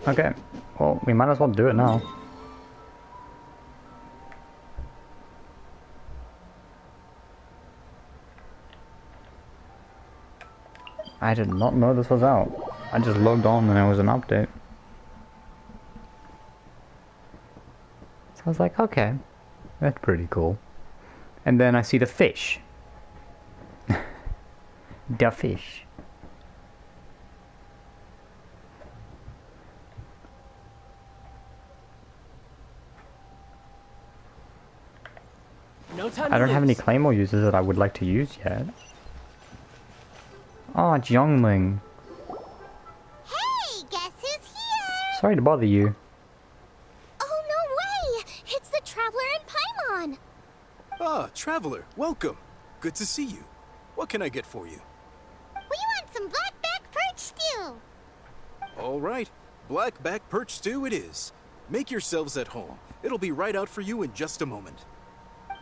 Okay, well, we might as well do it now. I did not know this was out. I just logged on and it was an update. So I was like, okay, that's pretty cool. And then I see the fish. The fish. No time I don't to have any lose. claymore users that I would like to use yet. Oh, Jiangling. Hey, guess who's here? Sorry to bother you. Oh, no way! It's the Traveler and Paimon! Ah, Traveler, welcome. Good to see you. What can I get for you? We want some blackback perch stew! All right, blackback perch stew it is. Make yourselves at home. It'll be right out for you in just a moment.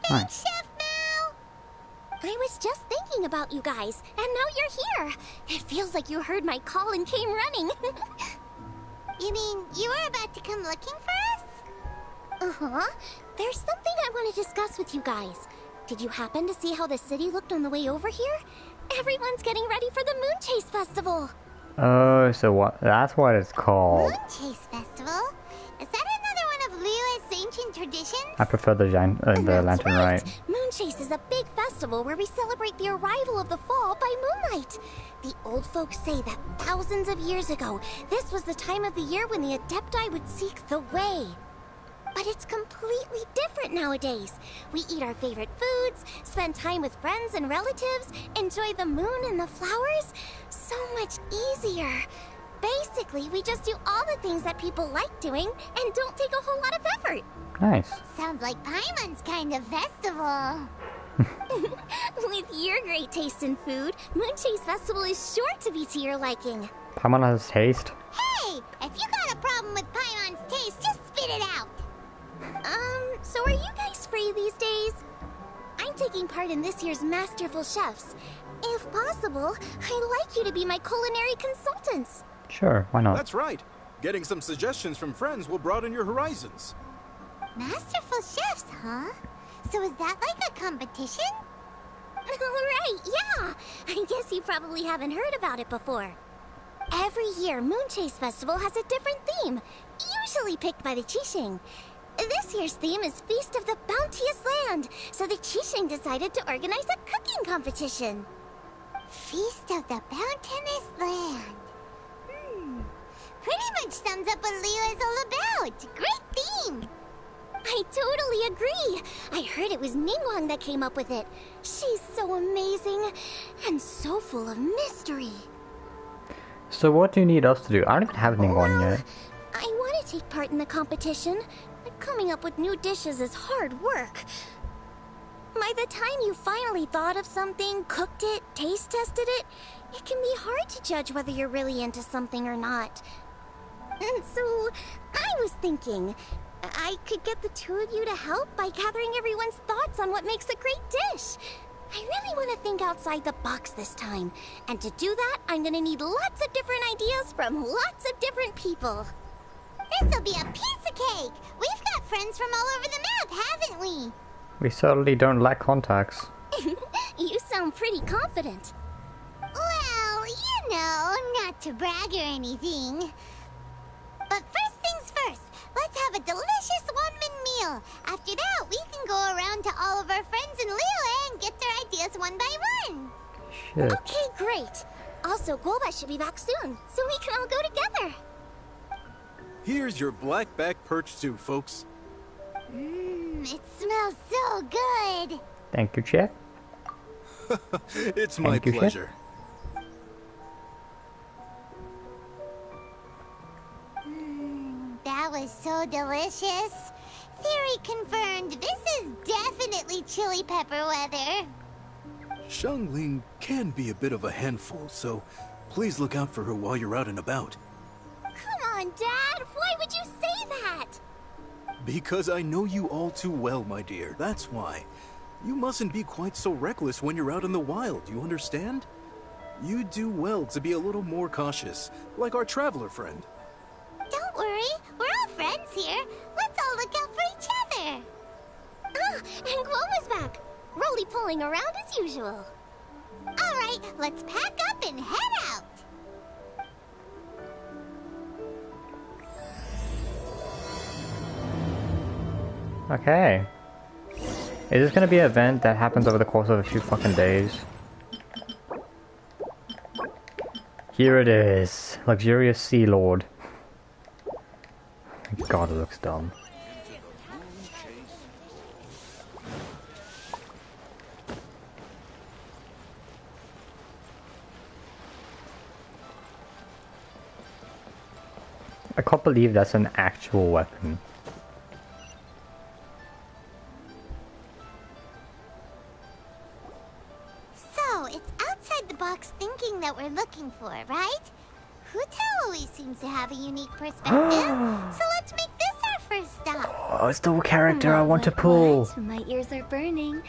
Thanks, Chef Mao! I was just thinking about you guys, and now you're here. It feels like you heard my call and came running. You mean you were about to come looking for us? Uh-huh. There's something I want to discuss with you guys. Did you happen to see how the city looked on the way over here? Everyone's getting ready for the Moon Chase Festival. Oh, so what? That's what it's called. Moon Chase Festival? Is that another one of Liyue's ancient traditions? I prefer the That's lantern right. Moon Chase is a big festival where we celebrate the arrival of the fall by moonlight. The old folks say that thousands of years ago, this was the time of the year when the Adepti would seek the way. But it's completely different nowadays. We eat our favorite foods, spend time with friends and relatives, enjoy the moon and the flowers. So much easier. Basically, we just do all the things that people like doing and don't take a whole lot of effort. Nice. Sounds like Paimon's kind of festival. With your great taste in food, Moon Chase Festival is sure to be to your liking. Paimon has taste. Hey, if you got a problem with Paimon's taste, just spit it out. So are you guys free these days? I'm taking part in this year's Masterful Chefs. If possible, I'd like you to be my culinary consultants. Sure, why not? That's right. Getting some suggestions from friends will broaden your horizons. Masterful Chefs, huh? So is that like a competition? Right, yeah. I guess you probably haven't heard about it before. Every year, Moon Chase Festival has a different theme, usually picked by the Qixing. This year's theme is Feast of the Bounteous Land, so the Qixing decided to organize a cooking competition. Feast of the Bounteous Land. Pretty much sums up what Liyue is all about. Great theme. I totally agree. I heard it was Ningguang that came up with it. She's so amazing and so full of mystery. So what do you need us to do? I don't even have Ningguang yet. I want to take part in the competition, but coming up with new dishes is hard work. By the time you finally thought of something, cooked it, taste tested it, it can be hard to judge whether you're really into something or not. And so, I was thinking, I could get the two of you to help by gathering everyone's thoughts on what makes a great dish. I really want to think outside the box this time. And to do that, I'm gonna need lots of different ideas from lots of different people. This'll be a piece of cake! We've got friends from all over the map, haven't we? We certainly don't lack contacts. You sound pretty confident. Well, you know, not to brag or anything. But first things first, let's have a delicious one-man meal. After that, we can go around to all of our friends in Liyue and get their ideas one by one. Shit. Okay, great. Also, Golba should be back soon, so we can all go together. Here's your blackback perch stew, folks. It smells so good. Thank you, Chef. It's my Thank you, Chef. pleasure. That was so delicious. Theory confirmed. This is definitely chili pepper weather. Xiangling can be a bit of a handful, so please look out for her while you're out and about. Come on, Dad. Why would you say that? Because I know you all too well, my dear. That's why. You mustn't be quite so reckless when you're out in the wild, you understand? You do well to be a little more cautious, like our traveler friend. Don't roly-poling around as usual. Alright, let's pack up and head out. Okay. Is this gonna be an event that happens over the course of a few fucking days? Here it is. Luxurious Sea Lord. God, it looks dumb. I can't believe that's an actual weapon. So, it's outside the box thinking that we're looking for, right? Hutao always seems to have a unique perspective, so let's make this our first stop. Oh, it's the character I want to pull. What? My ears are burning.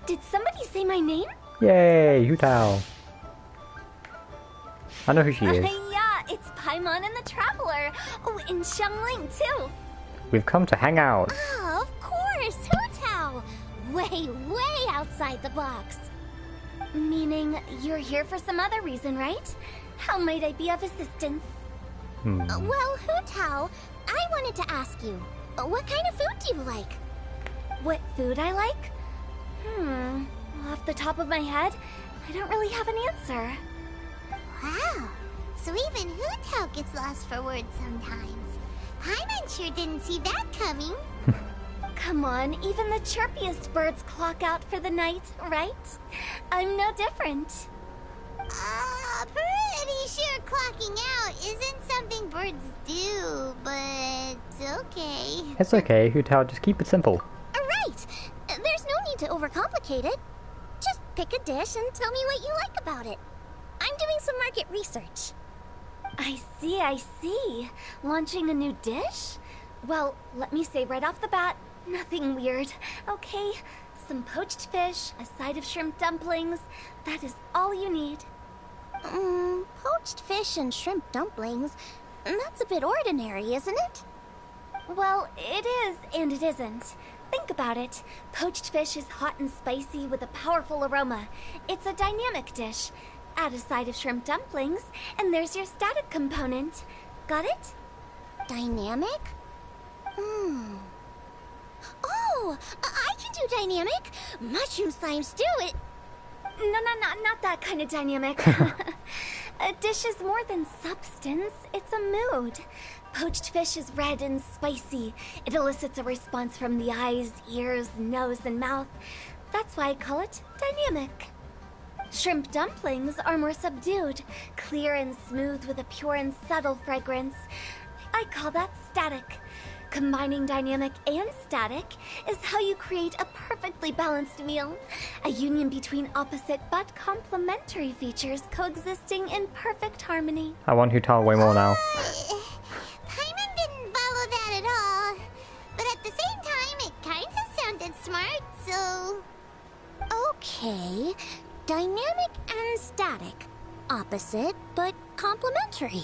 Did somebody say my name? Yay, Hutao. I know who she is. Yeah, it's Paimon and the Traveler. Oh, and Xiangling too. We've come to hang out. Oh, of course, Hutao. Way outside the box. Meaning, you're here for some other reason, right? How might I be of assistance? Well, Hutao, I wanted to ask you, what kind of food do you like? What food I like? Off the top of my head, I don't really have an answer. Wow, so even Hutao gets lost for words sometimes. Paimon sure didn't see that coming. Come on, even the chirpiest birds clock out for the night, right? I'm no different. Pretty sure clocking out isn't something birds do, but okay. It's okay, Hutao, just keep it simple. Right! There's no need to overcomplicate it. Just pick a dish and tell me what you like about it. I'm doing some market research. I see. Launching a new dish? Well, let me say right off the bat, nothing weird, okay? Some poached fish, a side of shrimp dumplings. That is all you need. Poached fish and shrimp dumplings? That's a bit ordinary, isn't it? Well, it is and it isn't. Think about it. Poached fish is hot and spicy with a powerful aroma. It's a dynamic dish. Add a side of shrimp dumplings, and there's your static component. Got it? Dynamic? Oh, I can do dynamic. Mushroom slime stew, it... No, not that kind of dynamic. A dish is more than substance, it's a mood. Poached fish is red and spicy. It elicits a response from the eyes, ears, nose, and mouth. That's why I call it dynamic. Shrimp dumplings are more subdued, clear and smooth with a pure and subtle fragrance. I call that static. Combining dynamic and static is how you create a perfectly balanced meal. A union between opposite but complementary features coexisting in perfect harmony. I want Hutao way more now. Paimon didn't follow that at all. But at the same time, it kinda sounded smart, so... Okay, dynamic and static. Opposite, but complementary.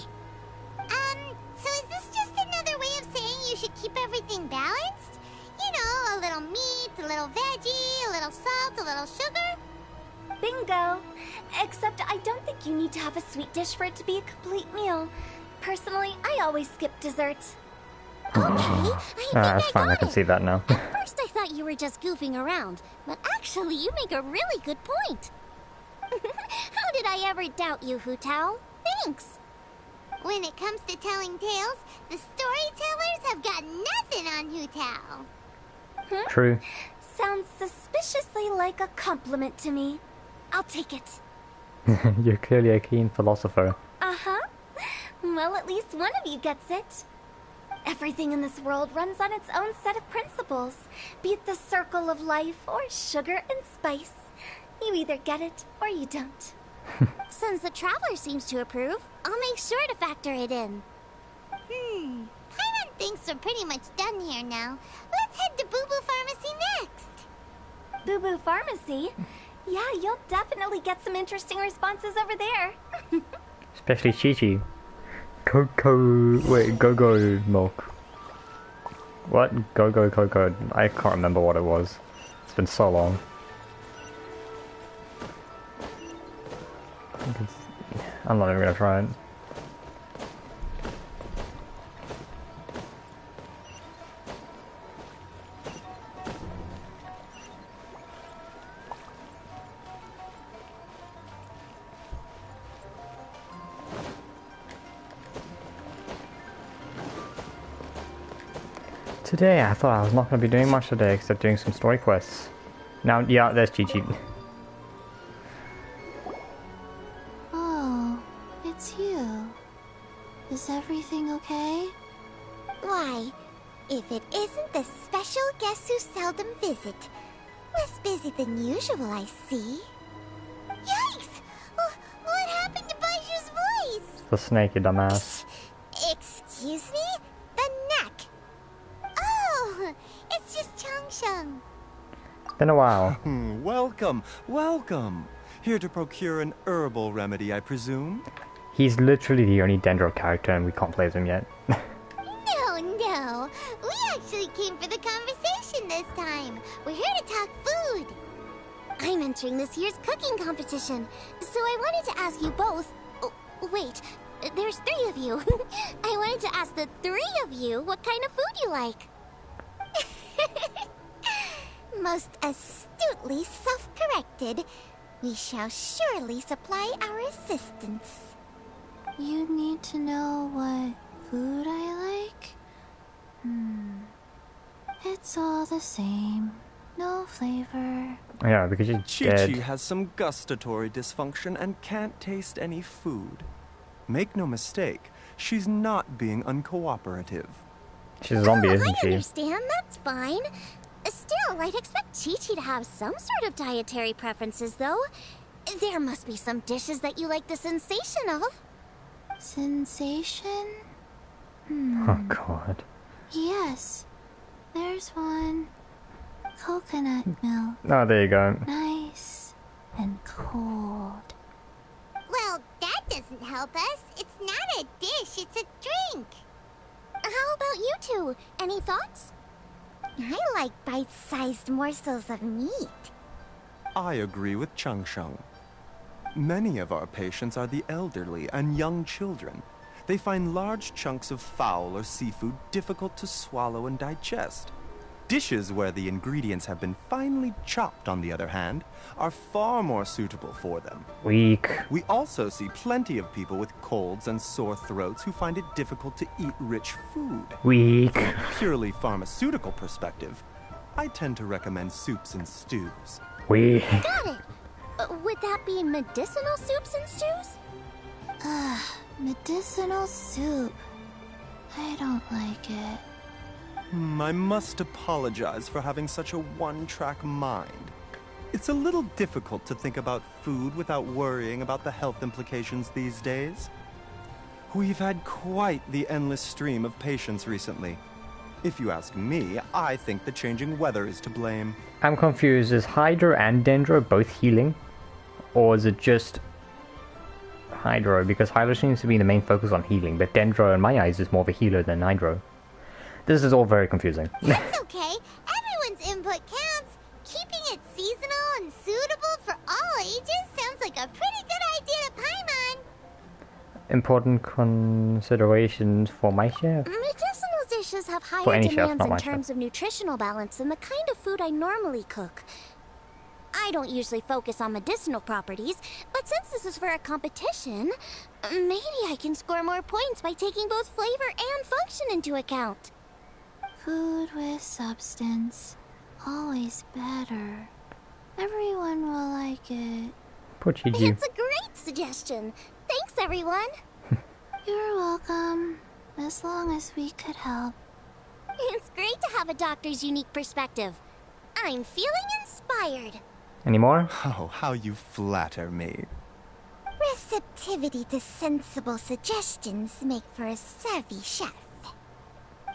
So is this just another way of saying you should keep everything balanced? You know, a little meat, a little veggie, a little salt, a little sugar? Bingo! Except I don't think you need to have a sweet dish for it to be a complete meal. Personally, I always skip dessert. Okay, That's fine, I can see that now. At first I thought you were just goofing around, but actually you make a really good point. How did I ever doubt you, Hutao? Thanks! When it comes to telling tales, the storytellers have got nothing on Hutao. True. Sounds suspiciously like a compliment to me. I'll take it. You're clearly a keen philosopher. Uh-huh. Well, at least one of you gets it. Everything in this world runs on its own set of principles, be it the circle of life or sugar and spice. You either get it or you don't. Since the Traveler seems to approve, I'll make sure to factor it in. Paimon thinks we're pretty much done here now. Let's head to Boo Boo Pharmacy next. Boo Boo Pharmacy? Yeah, you'll definitely get some interesting responses over there. Especially Chi-Chi. Go-Go milk. What? Go-Go Coco. I can't remember what it was. It's been so long. I'm not even gonna try it. Today, I thought I was not going to be doing much today except doing some story quests. Now, yeah, there's Chi-Chi. Oh, it's you. Is everything okay? Why, if it isn't the special guest who seldom visit. Less busy than usual, I see. Yikes! What happened to Baishu's voice? The snake, you dumbass. Excuse me? The neck. Oh, it's just Changsheng. It's been a while. Welcome, welcome. Here to procure an herbal remedy, I presume? He's literally the only Dendro character and we can't play as him yet. No. We actually came for the conversation this time. We're here to talk food. I'm entering this year's cooking competition, so I wanted to ask you both. Oh, wait, there's 3 of you. I wanted to ask the 3 of you what kind of food you like. Most astutely self-corrected. We shall surely supply our assistance. You need to know what food I like? It's all the same. No flavor. Yeah, because she's Chi-Chi dead. has some gustatory dysfunction and can't taste any food. Make no mistake, she's not being uncooperative. She's a zombie, isn't I she? understand. That's fine. Still, I'd expect Chi-Chi to have some sort of dietary preferences, though. There must be some dishes that you like the sensation of. Sensation? Oh god. Yes. There's one. Coconut milk. Oh, there you go. Nice and cold. Well, that doesn't help us. It's not a dish, it's a drink. How about you two? Any thoughts? I like bite-sized morsels of meat. I agree with Changsheng. Many of our patients are the elderly and young children. They find large chunks of fowl or seafood difficult to swallow and digest. Dishes where the ingredients have been finely chopped, on the other hand, are far more suitable for them. Weak. We also see plenty of people with colds and sore throats who find it difficult to eat rich food. Weak. From a purely pharmaceutical perspective, I tend to recommend soups and stews. Weak. Got it. Would that be medicinal soups and stews? Medicinal soup. I don't like it. I must apologize for having such a one-track mind. It's a little difficult to think about food without worrying about the health implications these days. We've had quite the endless stream of patients recently. If you ask me, I think the changing weather is to blame. I'm confused. Is Hydro and Dendro both healing? Or is it just Hydro? Because Hydro seems to be the main focus on healing, but Dendro, in my eyes, is more of a healer than Hydro. This is all very confusing. That's okay. Everyone's input counts. Keeping it seasonal and suitable for all ages sounds like a pretty good idea to Paimon. Important considerations for my chef. Medicinal dishes have For higher any chef, demands not in my terms of nutritional balance than the kind of food I normally cook. I don't usually focus on medicinal properties, but since this is for a competition, maybe I can score more points by taking both flavor and function into account. Food with substance. Always better. Everyone will like it. Poor Chi-Chi. It's a great suggestion. Thanks, everyone. You're welcome. As long as we could help. It's great to have a doctor's unique perspective. I'm feeling inspired. Any more? Oh, how you flatter me. Receptivity to sensible suggestions make for a savvy chef.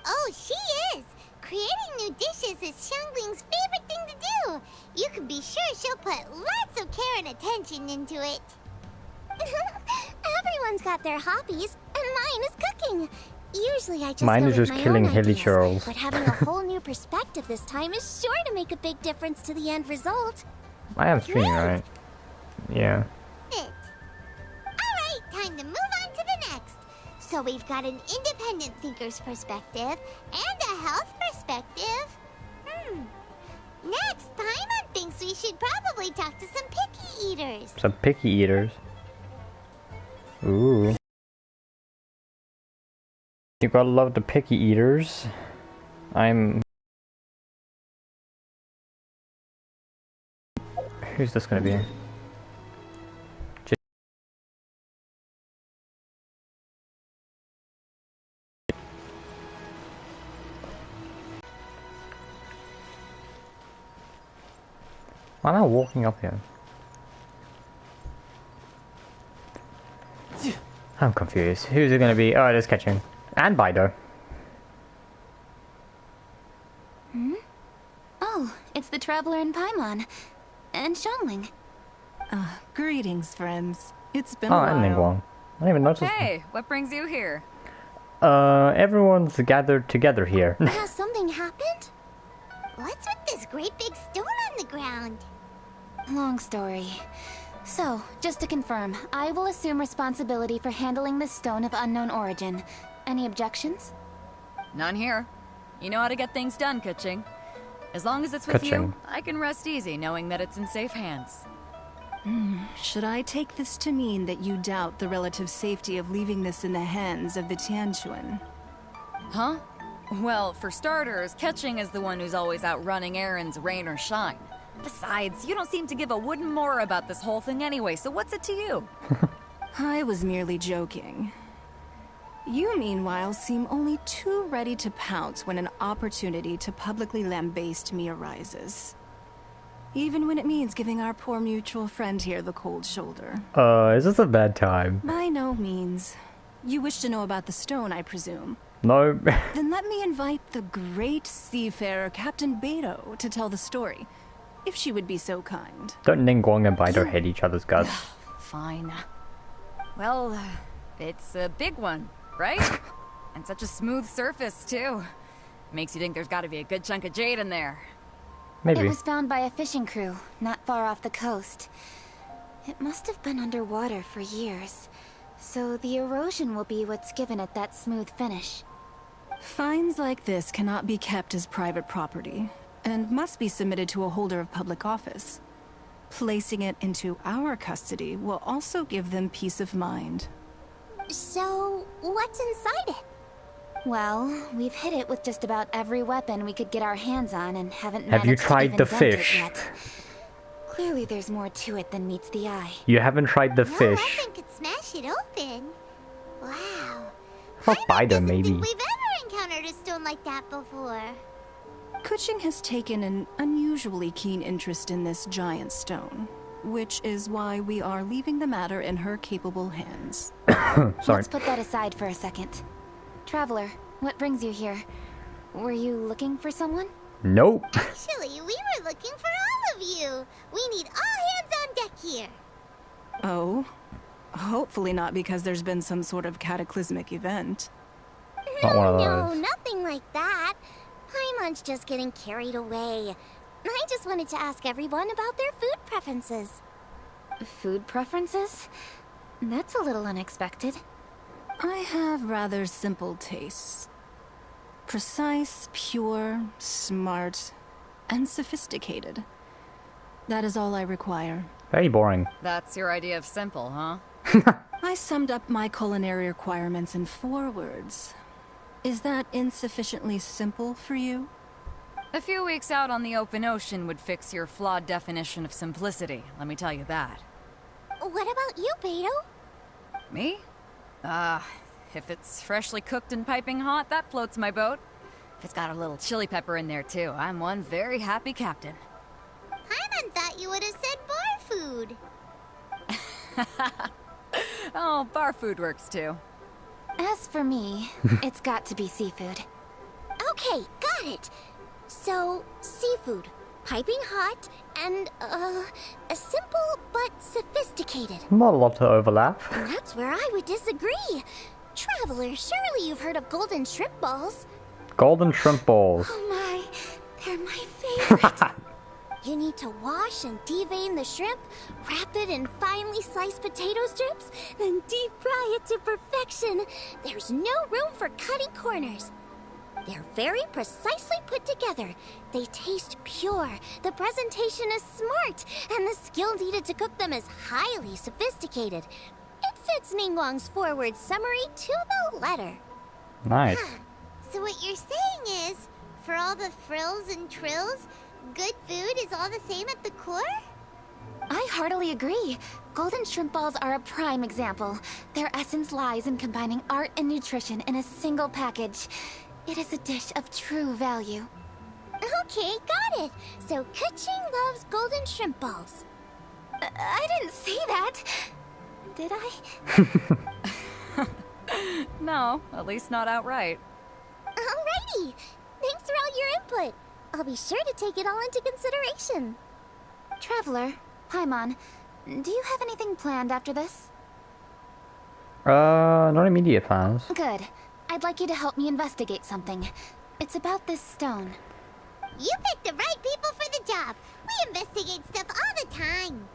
Oh, she is! Creating new dishes is Xiangling's favorite thing to do. You can be sure she'll put lots of care and attention into it. Everyone's got their hobbies, and mine is cooking. Usually I just Mine go is with just my killing own hilly ideas, churls. but having a whole new perspective this time is sure to make a big difference to the end result. I am streaming, right? Yeah. It. Alright, time to move on to the next. So we've got an independent thinker's perspective and a health perspective. Next, Paimon thinks we should probably talk to some picky eaters. Some picky eaters. Ooh. You gotta love the picky eaters. Who's this gonna be? Why am I walking up here? I'm confused. Who's it gonna be? Oh, it is Catching. And Bido. Oh, it's the Traveler and Paimon. And Xiangling. Greetings, friends. It's been Oh, a while. and Ningguang. I didn't even notice. Hey, what brings you here? Everyone's gathered together here. Has something happened? What's with this great big stone on the ground? Long story. So, just to confirm, I will assume responsibility for handling this stone of unknown origin. Any objections? None here. You know how to get things done, Kuching. As long as it's with you, I can rest easy knowing that it's in safe hands. Should I take this to mean that you doubt the relative safety of leaving this in the hands of the Tianquan? Huh? Well, for starters, Kuching is the one who's always out running errands, rain or shine. Besides, you don't seem to give a wooden more about this whole thing anyway, so what's it to you? I was merely joking. You, meanwhile, seem only too ready to pounce when an opportunity to publicly lambaste me arises. Even when it means giving our poor mutual friend here the cold shoulder. Is this a bad time? By no means. You wish to know about the stone, I presume. No. Then let me invite the great seafarer Captain Beto to tell the story, if she would be so kind. Don't Ningguang and Bido hate each other's guts. Fine. Well, it's a big one, right? And such a smooth surface, too. Makes you think there's gotta be a good chunk of jade in there. Maybe. It was found by a fishing crew, not far off the coast. It must have been underwater for years, so the erosion will be what's given it that smooth finish. Finds like this cannot be kept as private property, and must be submitted to a holder of public office. Placing it into our custody will also give them peace of mind. So, what's inside it? Well, we've hit it with just about every weapon we could get our hands on and haven't Have you managed to tried even the dent it fish? yet. Clearly there's more to it than meets the eye. You haven't tried the No fish. weapon could smash it open. Wow. Fuck Paimon Bido, doesn't maybe. think we've ever encountered a stone like that before. Kuching has taken an unusually keen interest in this giant stone, which is why we are leaving the matter in her capable hands. Sorry. Let's put that aside for a second. Traveler, what brings you here? Were you looking for someone? Nope. Actually, we were looking for all of you. We need all hands on deck here. Oh? Hopefully not because there's been some sort of cataclysmic event. Not one of No, those. nothing like that. Paimon's just getting carried away. I just wanted to ask everyone about their food preferences. Food preferences? That's a little unexpected. I have rather simple tastes. Precise, pure, smart, and sophisticated. That is all I require. Very boring. That's your idea of simple, huh? I summed up my culinary requirements in 4 words. Is that insufficiently simple for you? A few weeks out on the open ocean would fix your flawed definition of simplicity, let me tell you that. What about you, Beto? Me? If it's freshly cooked and piping hot, that floats my boat. If it's got a little chili pepper in there too, I'm one very happy captain. Paimon thought you would have said bar food. Oh, bar food works too. As for me, it's got to be seafood. Okay, got it. So, seafood, piping hot, and, simple but sophisticated. Not a lot to overlap. And that's where I would disagree. Traveler, surely you've heard of golden shrimp balls. Golden shrimp balls. Oh my, they're my favorite. You need to wash and devein the shrimp, wrap it in finely sliced potato strips, then deep fry it to perfection. There's no room for cutting corners. They're very precisely put together. They taste pure, the presentation is smart, and the skill needed to cook them is highly sophisticated. It fits Ningguang's forward summary to the letter. Nice. So what you're saying is, for all the frills and trills, good food is all the same at the core? I heartily agree. Golden shrimp balls are a prime example. Their essence lies in combining art and nutrition in a single package. It is a dish of true value. Okay, got it. So Kuching loves golden shrimp balls. I didn't say that. Did I? No, at least not outright. Alrighty. Thanks for all your input. I'll be sure to take it all into consideration. Traveler, Paimon, do you have anything planned after this? Not immediate plans. Good. I'd like you to help me investigate something. It's about this stone. You picked the right people for the job. We investigate stuff all the time.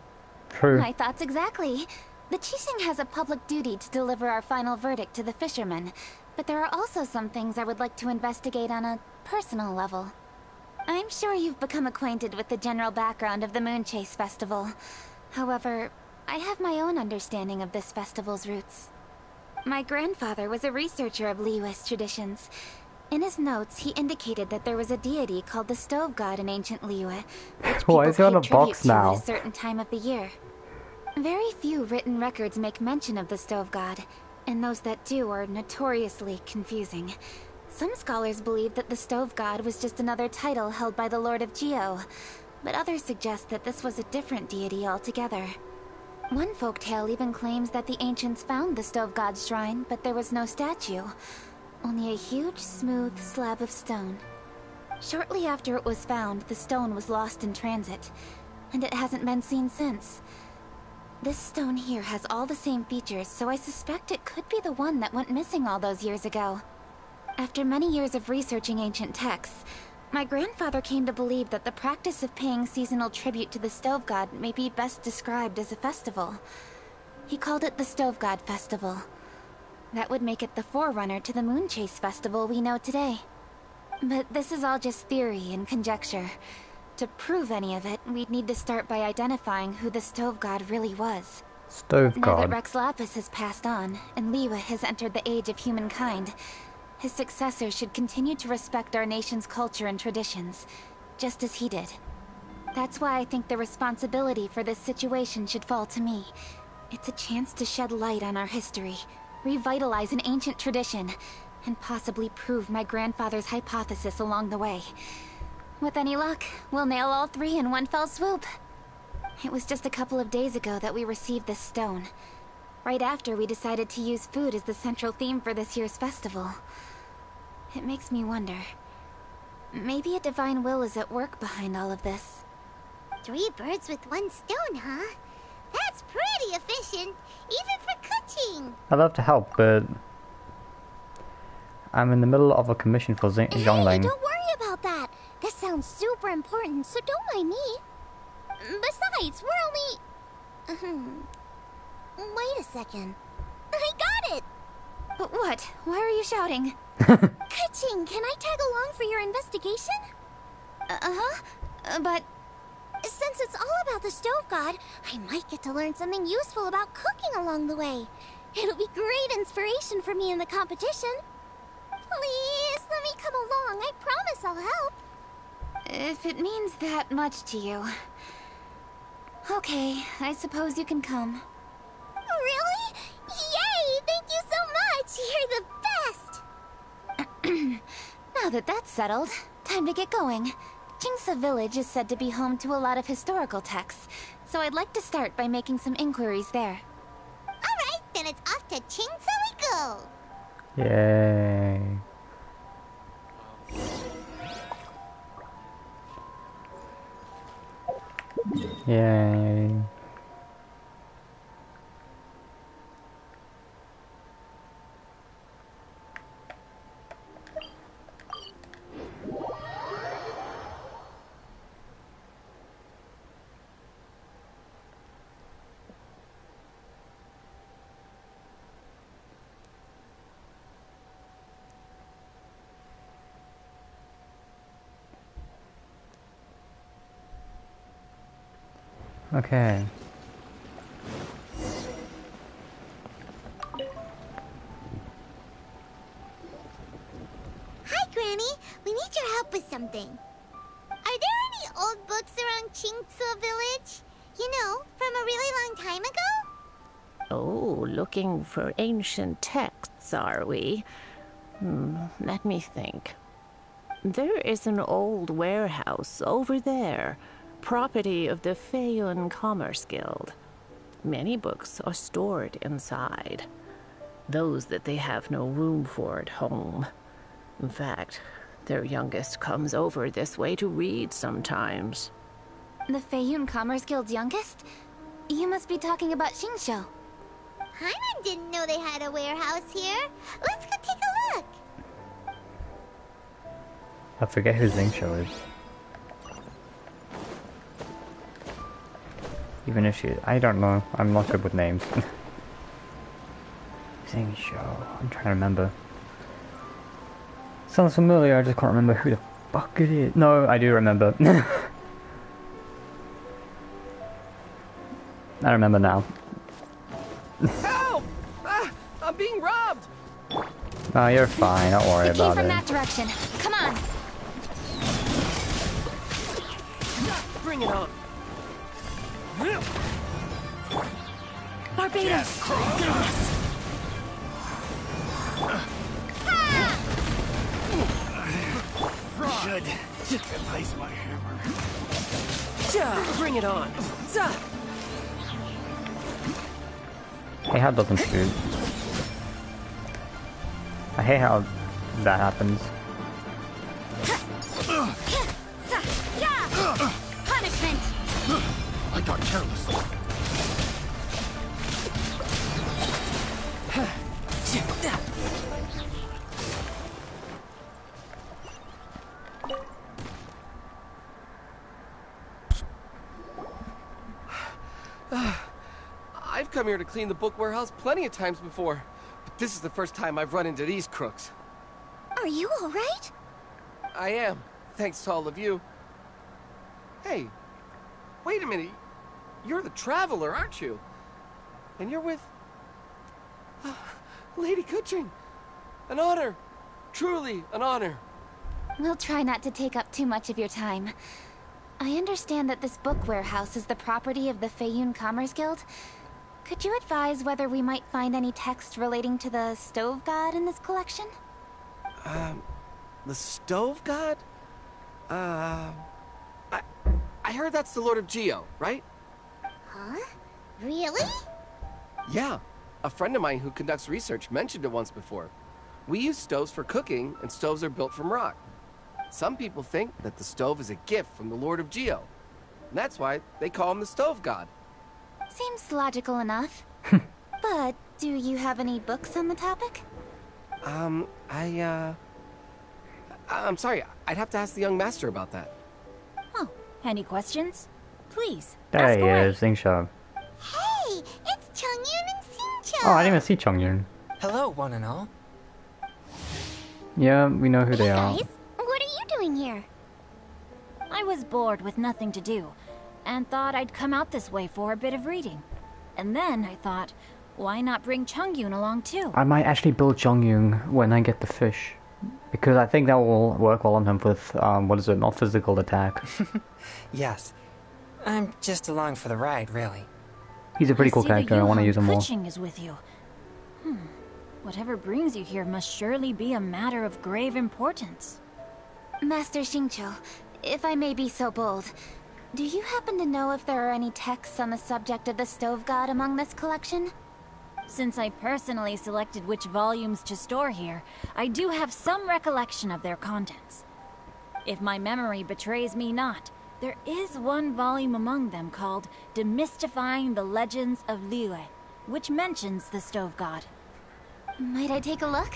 True. My thoughts exactly. The Qixing has a public duty to deliver our final verdict to the fishermen, but there are also some things I would like to investigate on a personal level. I'm sure you've become acquainted with the general background of the Moon Chase Festival. However, I have my own understanding of this festival's roots. My grandfather was a researcher of Liyue's traditions. In his notes, he indicated that there was a deity called the Stove God in ancient Liyue, which Why is he on people a paid tribute box to now? at a certain time of the year. Very few written records make mention of the Stove God, and those that do are notoriously confusing. Some scholars believe that the Stove God was just another title held by the Lord of Geo, but others suggest that this was a different deity altogether. One folktale even claims that the ancients found the Stove God's shrine, but there was no statue. Only a huge, smooth slab of stone. Shortly after it was found, the stone was lost in transit, and it hasn't been seen since. This stone here has all the same features, so I suspect it could be the one that went missing all those years ago. After many years of researching ancient texts, my grandfather came to believe that the practice of paying seasonal tribute to the Stove God may be best described as a festival. He called it the Stove God Festival. That would make it the forerunner to the Moon Chase Festival we know today. But this is all just theory and conjecture. To prove any of it, we'd need to start by identifying who the Stove God really was. Stove Now that God. Rex Lapis has passed on, and Liyue has entered the age of humankind, his successors should continue to respect our nation's culture and traditions, just as he did. That's why I think the responsibility for this situation should fall to me. It's a chance to shed light on our history, revitalize an ancient tradition, and possibly prove my grandfather's hypothesis along the way. With any luck, we'll nail all three in one fell swoop. It was just a couple of days ago that we received this stone. Right after we decided to use food as the central theme for this year's festival. It makes me wonder. Maybe a divine will is at work behind all of this. 3 birds with 1 stone, huh? That's pretty efficient, even for cooking. I'd love to help, but I'm in the middle of a commission for Hey, Zhongling. don't worry about that. This sounds super important, so don't mind me. Besides, we're only... Wait a second. I got it! What? Why are you shouting? Kuching, can I tag along for your investigation? But... Since it's all about the Stove God, I might get to learn something useful about cooking along the way. It'll be great inspiration for me in the competition. Please, let me come along. I promise I'll help. if it means that much to you... Okay, I suppose you can come. Really? Yay! Thank you so much! You're the best! Now that that's settled, time to get going. Jingsa Village is said to be home to a lot of historical texts, so I'd like to start by making some inquiries there. Alright, then it's off to Chingsa we go. Yay. Yay. Okay. Hi, Granny. We need your help with something. Are there any old books around Qingce Village? You know, from a really long time ago? Oh, looking for ancient texts, are we? Let me think. There is an old warehouse over there, property of the Feiyun Commerce Guild. Many books are stored inside, those that they have no room for at home. In fact, their youngest comes over this way to read sometimes. The Feiyun Commerce Guild's youngest? You must be talking about Xingqiu. Paimon didn't know they had a warehouse here. Let's go take a look. I forget who Xingqiu is. Even if she... I don't know. I'm not good with names. Xingqiu. I'm trying to remember. Sounds familiar, I just can't remember who the fuck it is. No, I do remember. I remember now. Help! I'm being robbed! No, you're fine. Don't worry It came about from it. that direction. Come on. Bring it on. Barbados. Goodness. Should replace my hammer. Bring it on. I hate how it doesn't shoot. I hate how that happens. Punishment. I got careless. I've come here to clean the book warehouse plenty of times before, but this is the first time I've run into these crooks. Are you alright? I am, thanks to all of you. Hey, wait a minute. You're the Traveler, aren't you? And you're with... Lady Kuching. An honor. Truly an honor. We'll try not to take up too much of your time. I understand that this book warehouse is the property of the Feiyun Commerce Guild. Could you advise whether we might find any text relating to the Stove God in this collection? The Stove God? I heard that's the Lord of Geo, right? Huh? Really? Yeah. A friend of mine who conducts research mentioned it once before. We use stoves for cooking, and stoves are built from rock. Some people think that the stove is a gift from the Lord of Geo. And that's why they call him the Stove God. Seems logical enough. But do you have any books on the topic? I'm sorry. I'd have to ask the young master about that. Oh, any questions? Please, There ask he away. is, Xingqiu. Hey, it's Chongyun and Xingqiu. Oh, I didn't even see Chongyun. Hello, one and all. Yeah, we know who they Hey are. guys, what are you doing here? I was bored with nothing to do, and thought I'd come out this way for a bit of reading. And then I thought, why not bring Chongyun along too? I might actually build Chongyun when I get the fish. Because I think that will work well on him with, what is it, not physical attack. Yes. I'm just along for the ride, really. He's a pretty cool see the character, I want to use him more. Kuching is with you. Whatever brings you here must surely be a matter of grave importance. Master Xingqiu, if I may be so bold, do you happen to know if there are any texts on the subject of the Stove God among this collection? Since I personally selected which volumes to store here, I do have some recollection of their contents. If my memory betrays me not, there is one volume among them called Demystifying the Legends of Liyue, which mentions the Stove God. Might I take a look?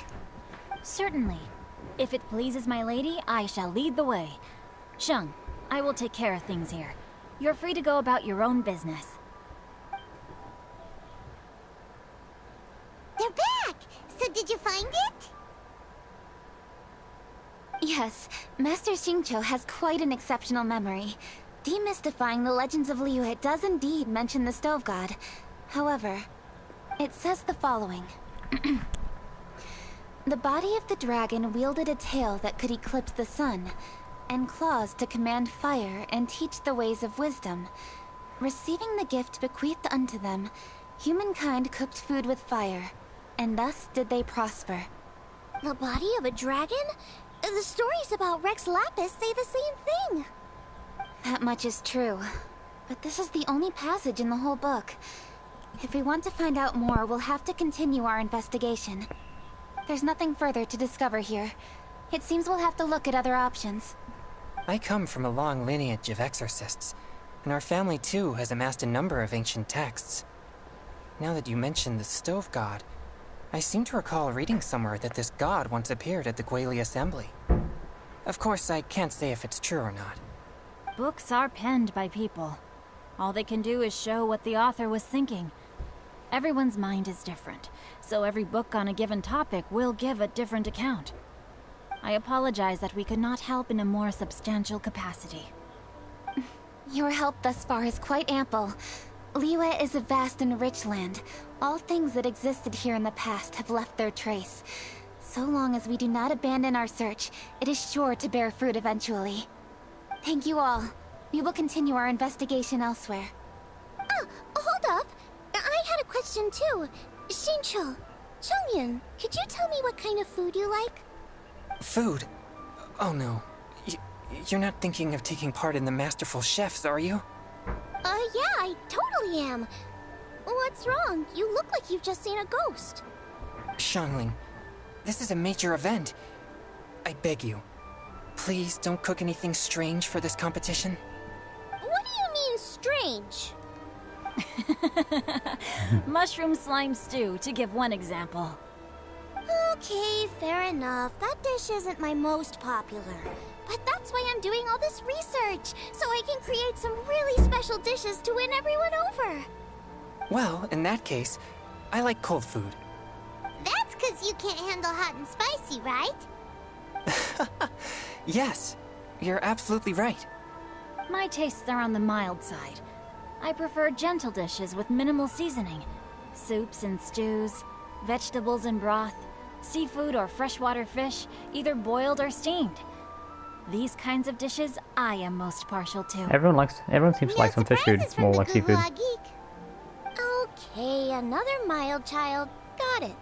Certainly. If it pleases my lady, I shall lead the way. Sheng, I will take care of things here. You're free to go about your own business. They're back! So did you find it? Yes, Master Xingqiu has quite an exceptional memory. Demystifying the legends of Liyue does indeed mention the stove god. However, it says the following. The body of the dragon wielded a tail that could eclipse the sun, and claws to command fire and teach the ways of wisdom. Receiving the gift bequeathed unto them, humankind cooked food with fire, and thus did they prosper. The body of a dragon? The stories about Rex Lapis say the same thing. That much is true, but this is the only passage in the whole book. If we want to find out more, we'll have to continue our investigation. There's nothing further to discover here. It seems we'll have to look at other options. I come from a long lineage of exorcists, and our family too has amassed a number of ancient texts. Now that you mention the stove god, I seem to recall reading somewhere that this god once appeared at the Guili Assembly. Of course, I can't say if it's true or not. Books are penned by people. All they can do is show what the author was thinking. Everyone's mind is different, so every book on a given topic will give a different account. I apologize that we could not help in a more substantial capacity. Your help thus far is quite ample. Liyue is a vast and rich land. All things that existed here in the past have left their trace. So long as we do not abandon our search, it is sure to bear fruit eventually. Thank you all. We will continue our investigation elsewhere. Oh, hold up. I had a question too. Shincho, Chongyun, could you tell me what kind of food you like? Food? Oh no. You're not thinking of taking part in the Masterful Chefs, are you? Yeah, I totally am. What's wrong? You look like you've just seen a ghost. Xiangling, this is a major event. I beg you, please don't cook anything strange for this competition. What do you mean, strange? Mushroom slime stew, to give one example. Okay, fair enough. That dish isn't my most popular. But that's why I'm doing all this research, so I can create some really special dishes to win everyone over. Well, in that case, I like cold food. That's because you can't handle hot and spicy, right? Yes, you're absolutely right. My tastes are on the mild side. I prefer gentle dishes with minimal seasoning. Soups and stews, vegetables and broth, seafood or freshwater fish, either boiled or steamed. These kinds of dishes I am most partial to. Everyone seems to like some fish food. It's more like seafood. Okay, another mild child. Got it.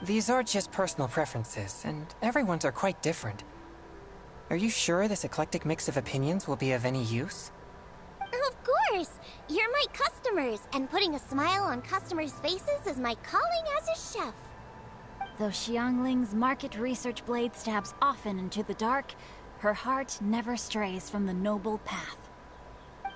These are just personal preferences, and everyone's are quite different. Are you sure this eclectic mix of opinions will be of any use? Of course! You're my customers, and putting a smile on customers' faces is my calling as a chef. Though Xiangling's market research blade stabs often into the dark, her heart never strays from the noble path.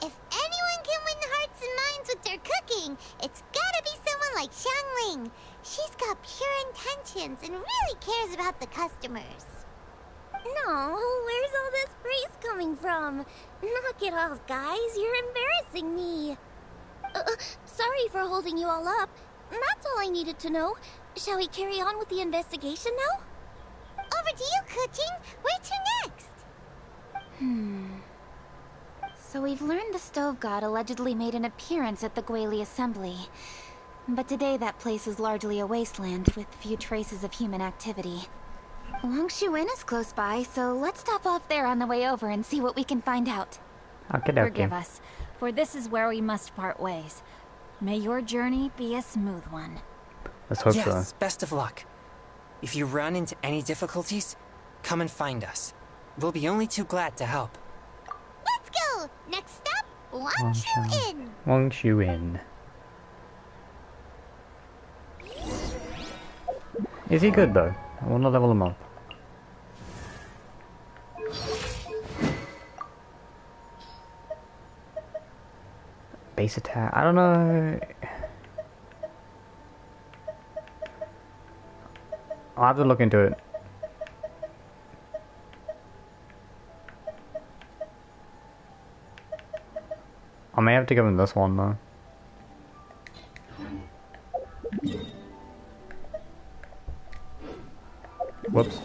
If anyone can win hearts and minds with their cooking, it's gotta be someone like Xiangling. She's got pure intentions and really cares about the customers. No, where's all this praise coming from? Knock it off, guys. You're embarrassing me. Sorry for holding you all up. That's all I needed to know. Shall we carry on with the investigation now? Over to you, Kuching. Where to next? So we've learned the stove god allegedly made an appearance at the Guili Assembly. But today that place is largely a wasteland with few traces of human activity. Wangshu Inn is close by, so let's stop off there on the way over and see what we can find out. Forgive us, for this is where we must part ways. May your journey be a smooth one. Let's hope so. Yes, best of luck. If you run into any difficulties, come and find us. We'll be only too glad to help. Let's go! Next stop, Wangshu Inn! Wangshu Inn. Is he good though? I want to level him up. Base attack, I don't know. I'll have to look into it. I may have to give him this one though. Whoops.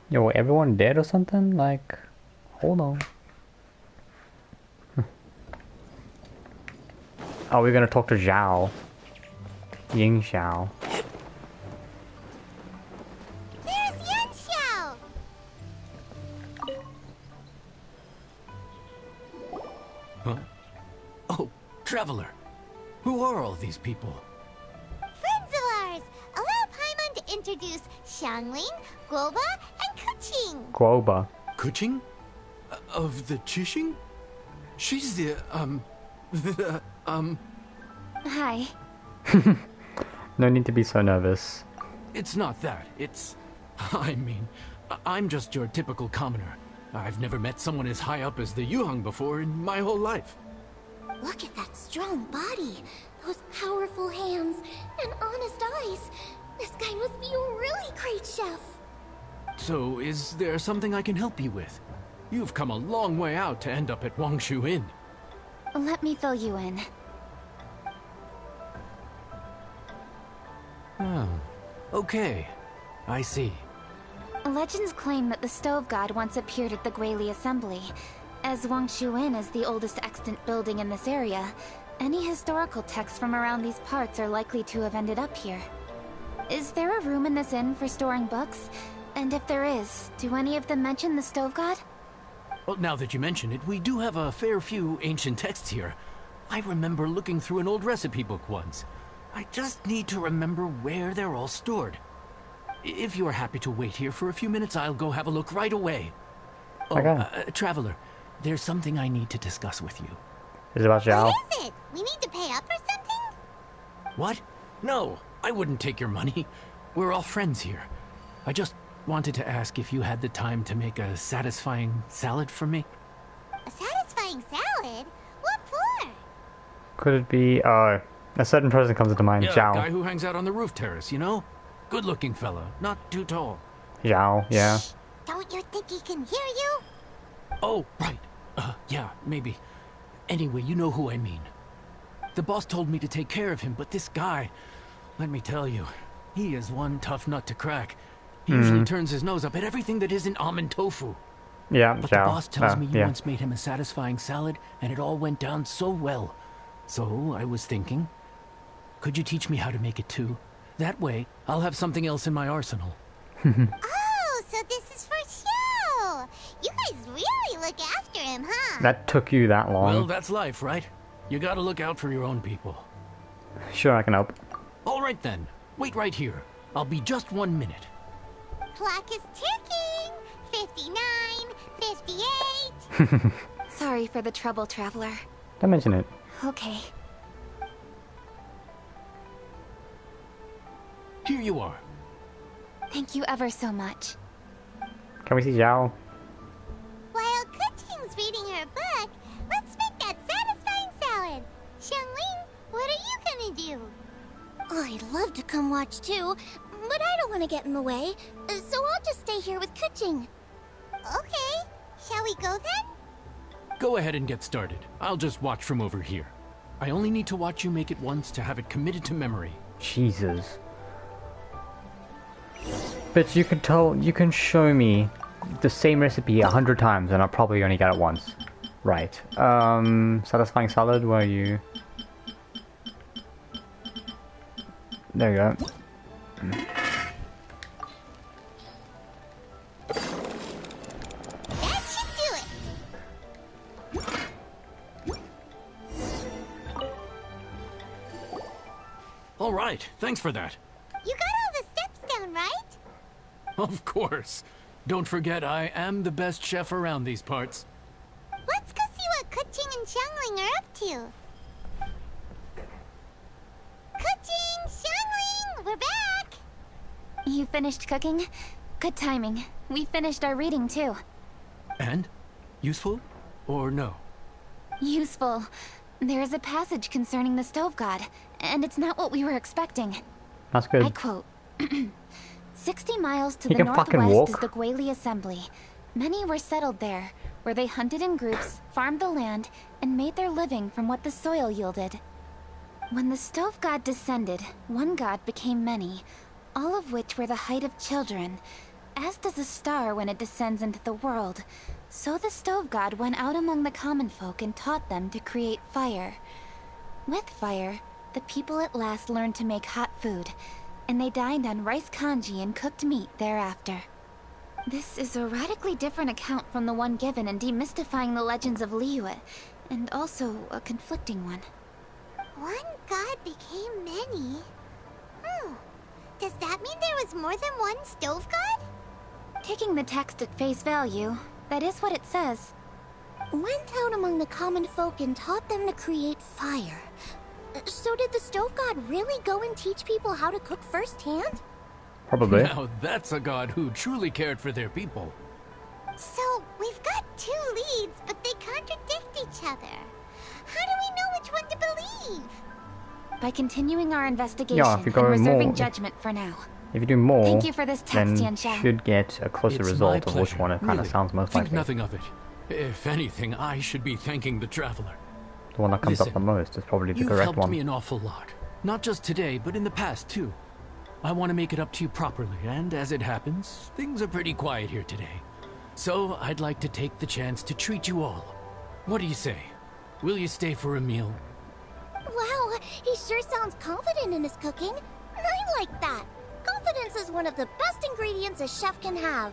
Yo, everyone dead or something? Like, hold on. Oh, we're gonna talk to Zhao. Ying Xiao. There's Yan Xiao! Huh? Oh, Traveler. Who are all these people? Friends of ours! Allow Paimon to introduce Xiangling, Guoba, and Kuqing! Guoba. Kuqing? Of the Chishing? She's the, Hi. No need to be so nervous. It's not that. It's... I mean, I'm just your typical commoner. I've never met someone as high up as the Yuhang before in my whole life. Look at that strong body, those powerful hands, and honest eyes. This guy must be a really great chef. So, is there something I can help you with? You've come a long way out to end up at Wangshu Inn. Let me fill you in. Oh, okay. I see. Legends claim that the Stove God once appeared at the Guili Assembly. As Wangshu Inn is the oldest extant building in this area, any historical texts from around these parts are likely to have ended up here. Is there a room in this inn for storing books? And if there is, do any of them mention the Stove God? Well, now that you mention it, we do have a fair few ancient texts here. I remember looking through an old recipe book once. I just need to remember where they're all stored. If you're happy to wait here for a few minutes, I'll go have a look right away. Oh, Okay. Traveler, there's something I need to discuss with you. Is it about Zhao? What is it? We need to pay up or something? What? No, I wouldn't take your money. We're all friends here. I just wanted to ask if you had the time to make a satisfying salad for me. A satisfying salad? What for? Could it be, a certain person comes into mind. Yeah, Zhao. guy who hangs out on the roof terrace, you know? Good-looking fella, not too tall. Zhao, yeah. Shh! Don't you think he can hear you? Oh, right. Yeah, maybe. Anyway, you know who I mean. The boss told me to take care of him, but this guy, let me tell you, he is one tough nut to crack. He usually turns his nose up at everything that isn't almond tofu. Yeah, But Zhao. the boss tells me you yeah. once made him a satisfying salad, and it all went down so well. So I was thinking, could you teach me how to make it too? That way, I'll have something else in my arsenal. Oh, so this is for show! You guys really look after him, huh? That took you that long. Well, that's life, right? You gotta look out for your own people. Sure, I can help. All right then, wait right here. I'll be just 1 minute. Clock is ticking! 59, 58... Sorry for the trouble, Traveler. Don't mention it. Okay. Here you are. Thank you ever so much. Can we see Zhao? While Kuqing's reading her book, let's make that satisfying salad. Xiangling, what are you gonna do? Oh, I'd love to come watch too, but I don't want to get in the way, so I'll just stay here with Kuqing. Okay, shall we go then? Go ahead and get started. I'll just watch from over here. I only need to watch you make it once to have it committed to memory. Jesus. But you can tell, you can show me the same recipe 100 times and I'll probably only get it once. Right. Satisfying salad, where are you? There you go. That should do it! All right, thanks for that. You got all the steps down, right? Of course. Don't forget, I am the best chef around these parts. Let's go see what Kuqing and Xiangling are up to. Kuqing, Xiangling, we're back! You finished cooking? Good timing. We finished our reading too. And? Useful? Or no? Useful. There is a passage concerning the Stove God, and it's not what we were expecting. That's good. I quote, 60 miles to He the can fucking northwest is walk. the Guili Assembly. Many were settled there, where they hunted in groups, farmed the land, and made their living from what the soil yielded. When the Stove God descended, one god became many, all of which were the height of children. as does a star when it descends into the world, so the stove god went out among the common folk and taught them to create fire. With fire, the people at last learned to make hot food, and they dined on rice congee and cooked meat thereafter. This is a radically different account from the one given in Demystifying the Legends of Liyue, and also a conflicting one. One god became many? Does that mean there was more than one stove god? Taking the text at face value, that is what it says. Went out among the common folk and taught them to create fire. So did the stove god really go and teach people how to cook firsthand? Probably. Now that's a god who truly cared for their people. So, we've got two leads, but they contradict each other. How do we know which one to believe? By continuing our investigation Yeah, if you go and reserving more- judgment for now. If you do more, Thank you for this text, then Yanxiao. should get a closer It's result my of which pleasure, one it kind of really. sounds most Think likely. nothing of it. If anything, I should be thanking the traveler. The one that comes up Listen, the most is probably the You've correct helped one. me an awful lot. Not just today, but in the past, too. I want to make it up to you properly, and as it happens, things are pretty quiet here today. So I'd like to take the chance to treat you all. What do you say? Will you stay for a meal? Wow, he sure sounds confident in his cooking. I like that. Confidence is one of the best ingredients a chef can have.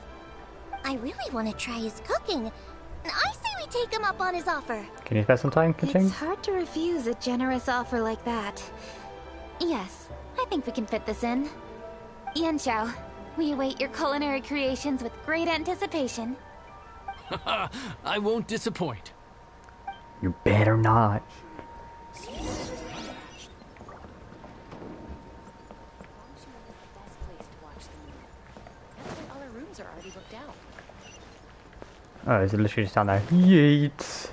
I really want to try his cooking. I say we take him up on his offer. Can you spare some time, Kaching? It's hard to refuse a generous offer like that. Yes, I think we can fit this in. Yanxiao, we await your culinary creations with great anticipation. I won't disappoint. You better not. Oh, is it literally just down there? Yeet!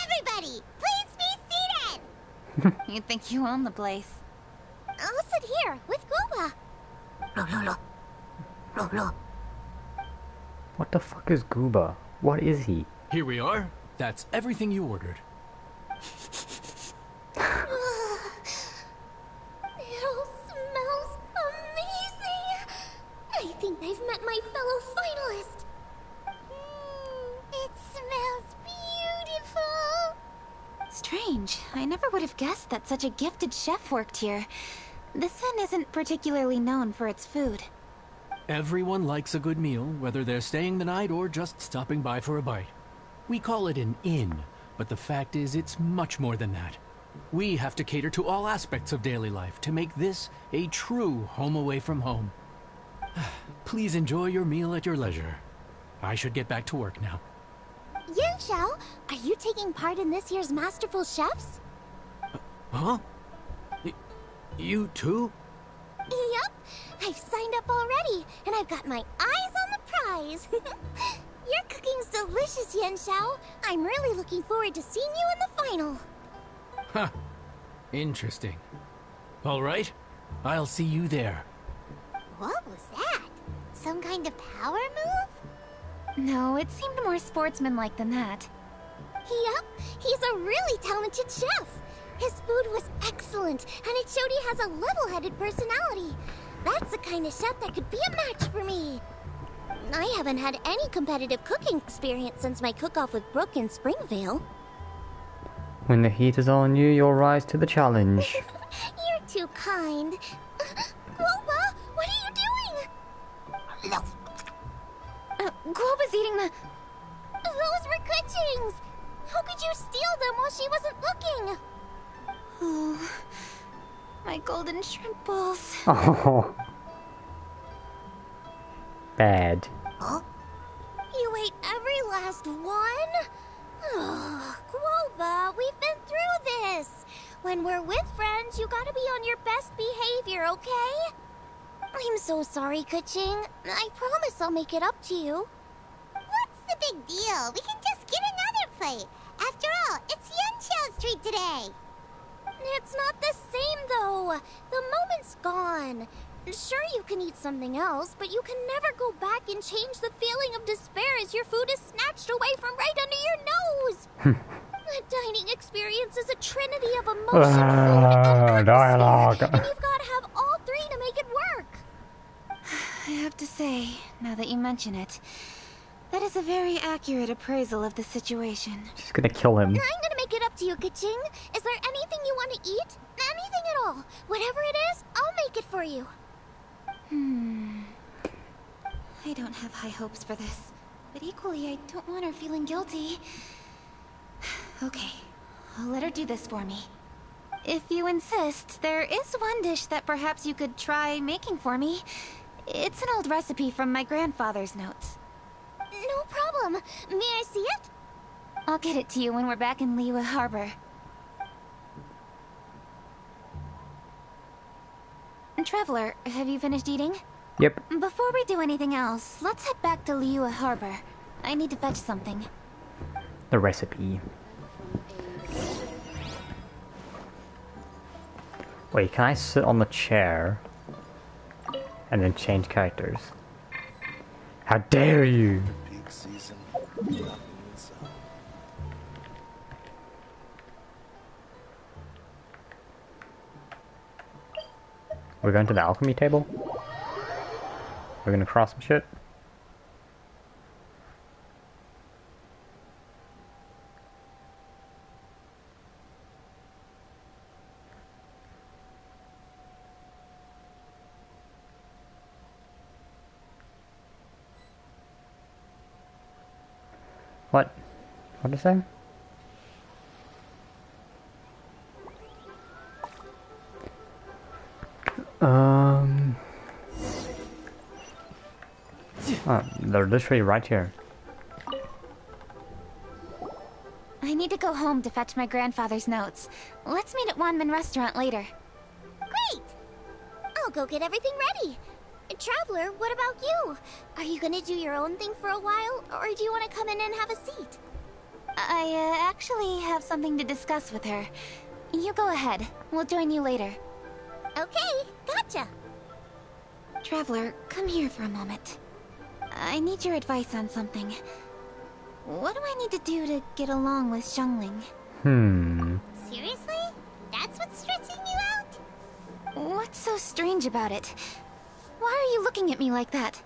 Everybody, please be seated! You think you own the place. I'll sit here with Gooba. What the fuck is Gooba? What is he? Here we are. That's everything you ordered. It all smells amazing. I think I've met my fellow finalist. It smells beautiful! Strange. I never would have guessed that such a gifted chef worked here. This inn isn't particularly known for its food. Everyone likes a good meal, whether they're staying the night or just stopping by for a bite. We call it an inn, but the fact is it's much more than that. We have to cater to all aspects of daily life to make this a true home away from home. Please enjoy your meal at your leisure. I should get back to work now. Yanxiao, are you taking part in this year's Masterful Chefs? Huh? You too? Yup, I've signed up already, and I've got my eyes on the prize. Your cooking's delicious, Yanxiao. I'm really looking forward to seeing you in the final. Huh. Interesting. All right. I'll see you there. What was that? Some kind of power move? No, it seemed more sportsmanlike than that. Yup, he's a really talented chef. His food was excellent, and it showed he has a level-headed personality. That's the kind of chef that could be a match for me. I haven't had any competitive cooking experience since my cook-off with Brooke in Springvale. When the heat is on you, you'll rise to the challenge. You're too kind. Groba, what are you doing? Guoba's eating the... Those were Kuching's! How could you steal them while she wasn't looking? Oh, my golden shrimp balls. Oh. Bad. Huh? You ate every last one? Ugh, Groba, we've been through this. When we're with friends, you gotta be on your best behavior, okay? I'm so sorry, Kuching. I promise I'll make it up to you. What's the big deal? We can just get another plate. After all, it's Yanxiao's treat today. It's not the same, though. The moment's gone. Sure, you can eat something else, but you can never go back and change the feeling of despair as your food is snatched away from right under your nose. The dining experience is a trinity of emotion, food, and dialogue. atmosphere, and you've got to have all three to make it work. I have to say, now that you mention it, that is a very accurate appraisal of the situation. She's gonna kill him. I'm gonna make it up to you, Kaching. Is there anything you want to eat? Anything at all. Whatever it is, I'll make it for you. I don't have high hopes for this, but equally I don't want her feeling guilty. Okay, I'll let her do this for me. If you insist, there is one dish that perhaps you could try making for me. It's an old recipe from my grandfather's notes. No problem. May I see it? I'll get it to you when we're back in Liyue Harbor. Traveler, have you finished eating? Yep. Before we do anything else, let's head back to Liyue Harbor. I need to fetch something. The recipe. Wait, can I sit on the chair and then change characters? How dare you! Peak season. We're going to the alchemy table? We're gonna cross some shit? What? What did I say? Oh, they're literally right here. I need to go home to fetch my grandfather's notes. Let's meet at Wanman Restaurant later. Great! I'll go get everything ready. Traveler, what about you? Are you gonna do your own thing for a while, or do you want to come in and have a seat? I actually have something to discuss with her. You go ahead. We'll join you later. Okay, gotcha. Traveler, come here for a moment. I need your advice on something. What do I need to do to get along with Xiangling? Seriously? That's what's stressing you out? What's so strange about it? Why are you looking at me like that?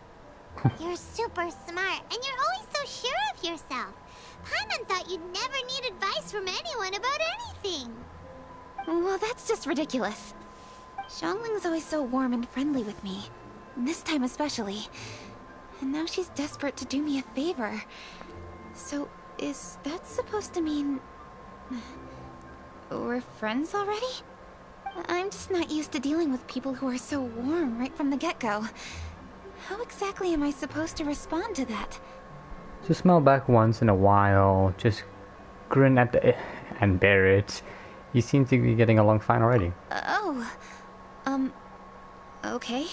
You're super smart, and you're always so sure of yourself. Paimon thought you'd never need advice from anyone about anything. Well, that's just ridiculous. Xiangling's always so warm and friendly with me. This time especially. And now she's desperate to do me a favor. So, is that supposed to mean... we're friends already? I'm just not used to dealing with people who are so warm right from the get-go. How exactly am I supposed to respond to that? Just smile back once in a while, just grin at the and bear it. You seem to be getting along fine already. Okay.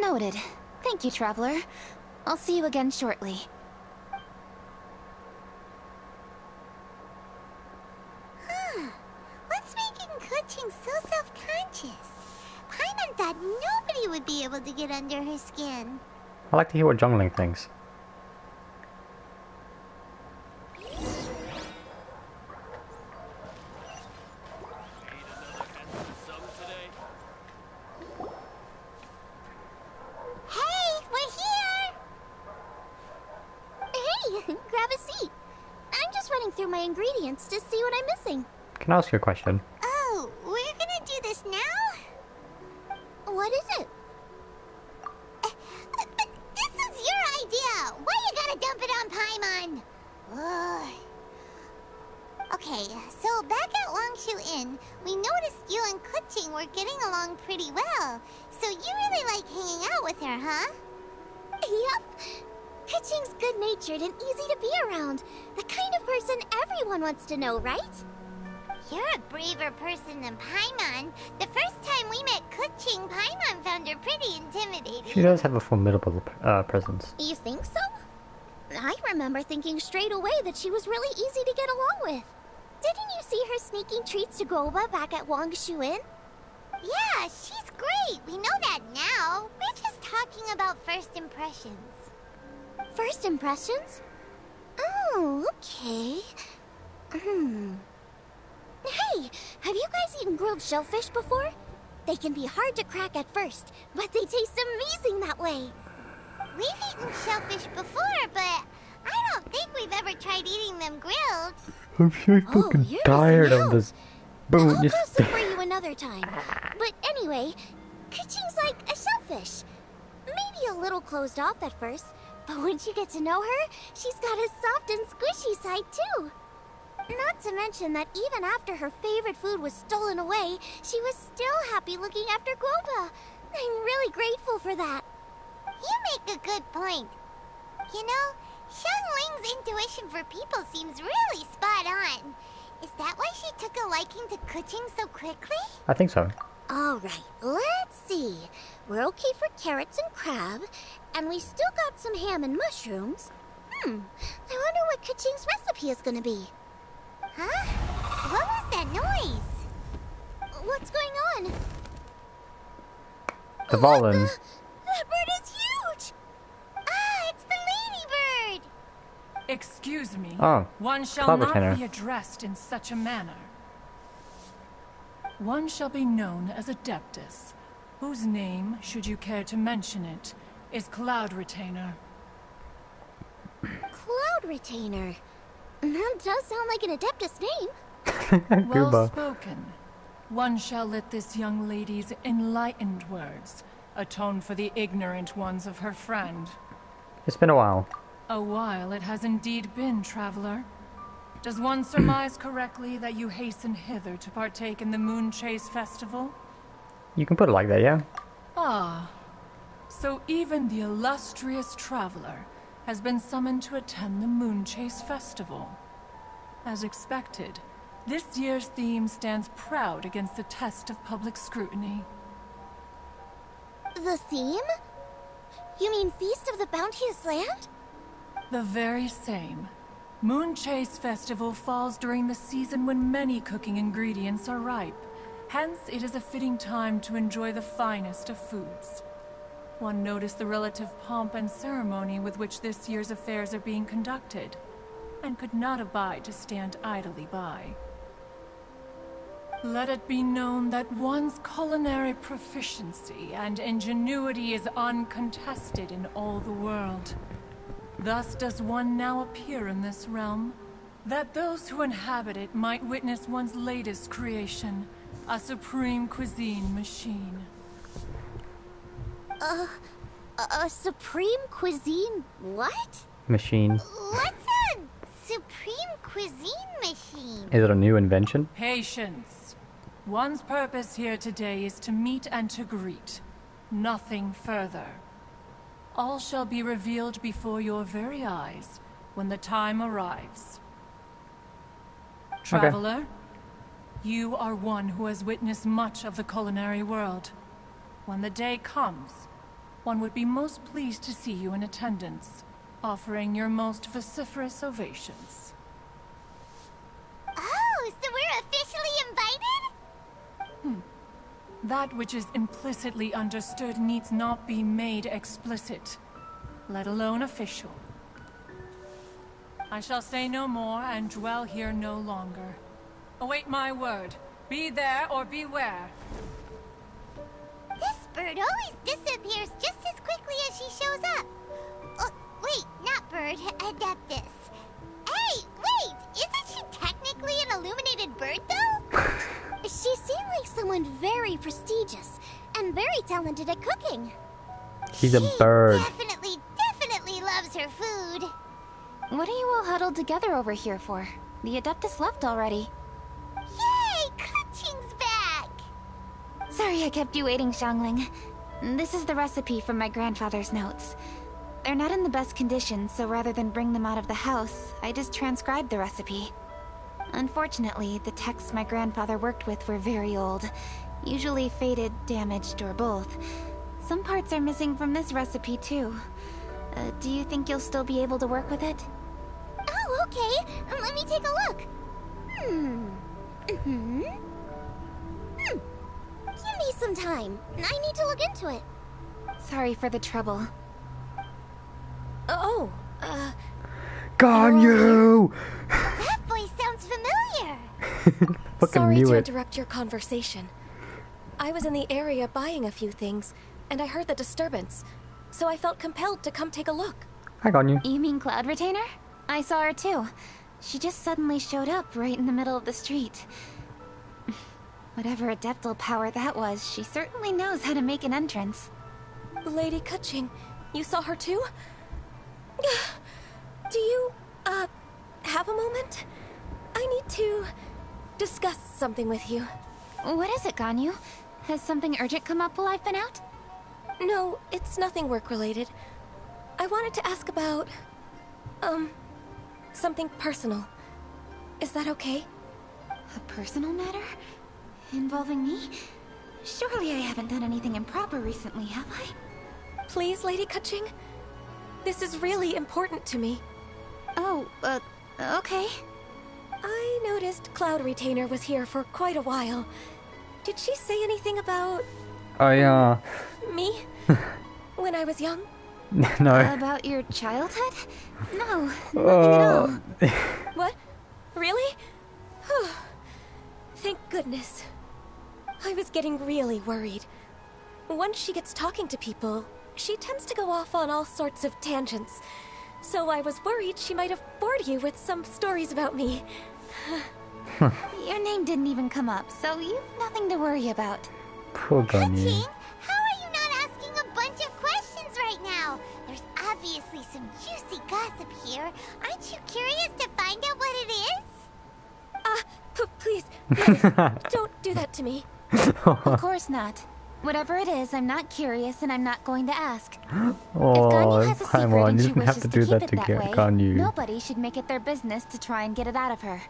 Noted. Thank you, Traveler. I'll see you again shortly. What's making Keqing so self-conscious? Paimon thought nobody would be able to get under her skin. I like to hear what Xiangling thinks. Hey, we're here! Hey, grab a seat. I'm just running through my ingredients to see what I'm missing. Can I ask you a question? Oh, we're gonna do this now? What is it? But this is your idea! Why you gotta dump it on Paimon? Ugh. Okay, so back at Longshu Inn, we noticed you and Keqing were getting along pretty well. So you really like hanging out with her, huh? Yep. Keqing's good-natured and easy to be around. The kind of person everyone wants to know, right? You're a braver person than Paimon. The first time we met Keqing, Paimon found her pretty intimidating. She does have a formidable presence. You think so? I remember thinking straight away that she was really easy to get along with. Didn't you see her sneaking treats to Goba back at Wangshu Inn? Yeah, she's great. We know that now. We're just talking about first impressions. First impressions? Oh, okay. Hey, have you guys eaten grilled shellfish before? They can be hard to crack at first, but they taste amazing that way. We've eaten shellfish before, but I don't think we've ever tried eating them grilled. I'm so fucking tired of this. Boom, I'll just cross it for you another time. But anyway, Kuching's like a shellfish. Maybe a little closed off at first, but once you get to know her, she's got a soft and squishy side too. Not to mention that even after her favorite food was stolen away, she was still happy looking after Guoba. I'm really grateful for that. You make a good point. You know, Xiangling's intuition for people seems really spot on. Is that why she took a liking to Kuching so quickly? I think so. Alright, let's see. We're okay for carrots and crab, and we still got some ham and mushrooms. I wonder what Kuching's recipe is gonna be. Huh? What was that noise? What's going on? The Volans. That bird is huge! Ah, it's the ladybird! Excuse me. Oh, One shall cloud not retainer. be addressed in such a manner. One shall be known as Adeptus, whose name, should you care to mention it, is Cloud Retainer. Cloud Retainer. That does sound like an Adeptus name. Well spoken. One shall let this young lady's enlightened words atone for the ignorant ones of her friend. It's been a while. A while it has indeed been, traveler. Does one surmise correctly that you hasten hither to partake in the Moon Chase Festival? You can put it like that, yeah? Ah, so even the illustrious traveler has been summoned to attend the Moon Chase Festival. As expected, this year's theme stands proud against the test of public scrutiny. The theme? You mean Feast of the Bounteous Land? The very same. Moon Chase Festival falls during the season when many cooking ingredients are ripe. Hence, it is a fitting time to enjoy the finest of foods. One noticed the relative pomp and ceremony with which this year's affairs are being conducted, and could not abide to stand idly by. Let it be known that one's culinary proficiency and ingenuity is uncontested in all the world. Thus does one now appear in this realm, that those who inhabit it might witness one's latest creation, a supreme cuisine machine. A supreme cuisine what? Machine. What's a supreme cuisine machine? Is it a new invention? Patience. One's purpose here today is to meet and to greet. Nothing further. All shall be revealed before your very eyes when the time arrives. Traveler, you are one who has witnessed much of the culinary world. When the day comes, one would be most pleased to see you in attendance, offering your most vociferous ovations. Oh, so we're officially invited? That which is implicitly understood needs not be made explicit, let alone official. I shall say no more and dwell here no longer. Await my word. Be there or beware. This bird always disappears just as quickly as she shows up. Wait, not bird, Adeptus. Hey, wait! Isn't she technically an illuminated bird, though? She seemed like someone very prestigious and very talented at cooking. She's a bird. Definitely loves her food. What are you all huddled together over here for? The Adeptus left already. Yay! Kuching's back! Sorry I kept you waiting, Xiangling. This is the recipe from my grandfather's notes. They're not in the best condition, so rather than bring them out of the house, I just transcribed the recipe. Unfortunately, the texts my grandfather worked with were very old. Usually faded, damaged, or both. Some parts are missing from this recipe, too. Do you think you'll still be able to work with it? Oh, okay. Let me take a look. Give me some time. I need to look into it. Sorry for the trouble. Oh, Ganyu! That voice sounds familiar. Fucking Sorry knew to it. interrupt your conversation. I was in the area buying a few things, and I heard the disturbance, so I felt compelled to come take a look. Hi, Ganyu. You mean Cloud Retainer? I saw her too. She just suddenly showed up right in the middle of the street. Whatever adeptal power that was, she certainly knows how to make an entrance. Lady Kaching, you saw her too? Do you, have a moment? I need to discuss something with you. What is it, Ganyu? Has something urgent come up while I've been out? No, it's nothing work-related. I wanted to ask about, something personal. Is that okay? A personal matter? Involving me? Surely I haven't done anything improper recently, have I? Please, Lady Kaching? This is really important to me. Oh, okay. I noticed Cloud Retainer was here for quite a while. Did she say anything about... Oh, yeah. me? When I was young? No. About your childhood? No, nothing at all. What? Really? Whew. Thank goodness. I was getting really worried. Once she gets talking to people, she tends to go off on all sorts of tangents. So I was worried she might have bored you with some stories about me. Your name didn't even come up, so you've nothing to worry about. Poor Ganyu. Kaching, how are you not asking a bunch of questions right now? There's obviously some juicy gossip here. Aren't you curious to find out what it is? Please, no, don't do that to me. Of course not. Whatever it is, I'm not curious and I'm not going to ask. Oh, if Ganyu has a secret Paimon, and you she didn't wishes have to do keep that it to that get way, Ganyu. nobody should make it their business to try and get it out of her.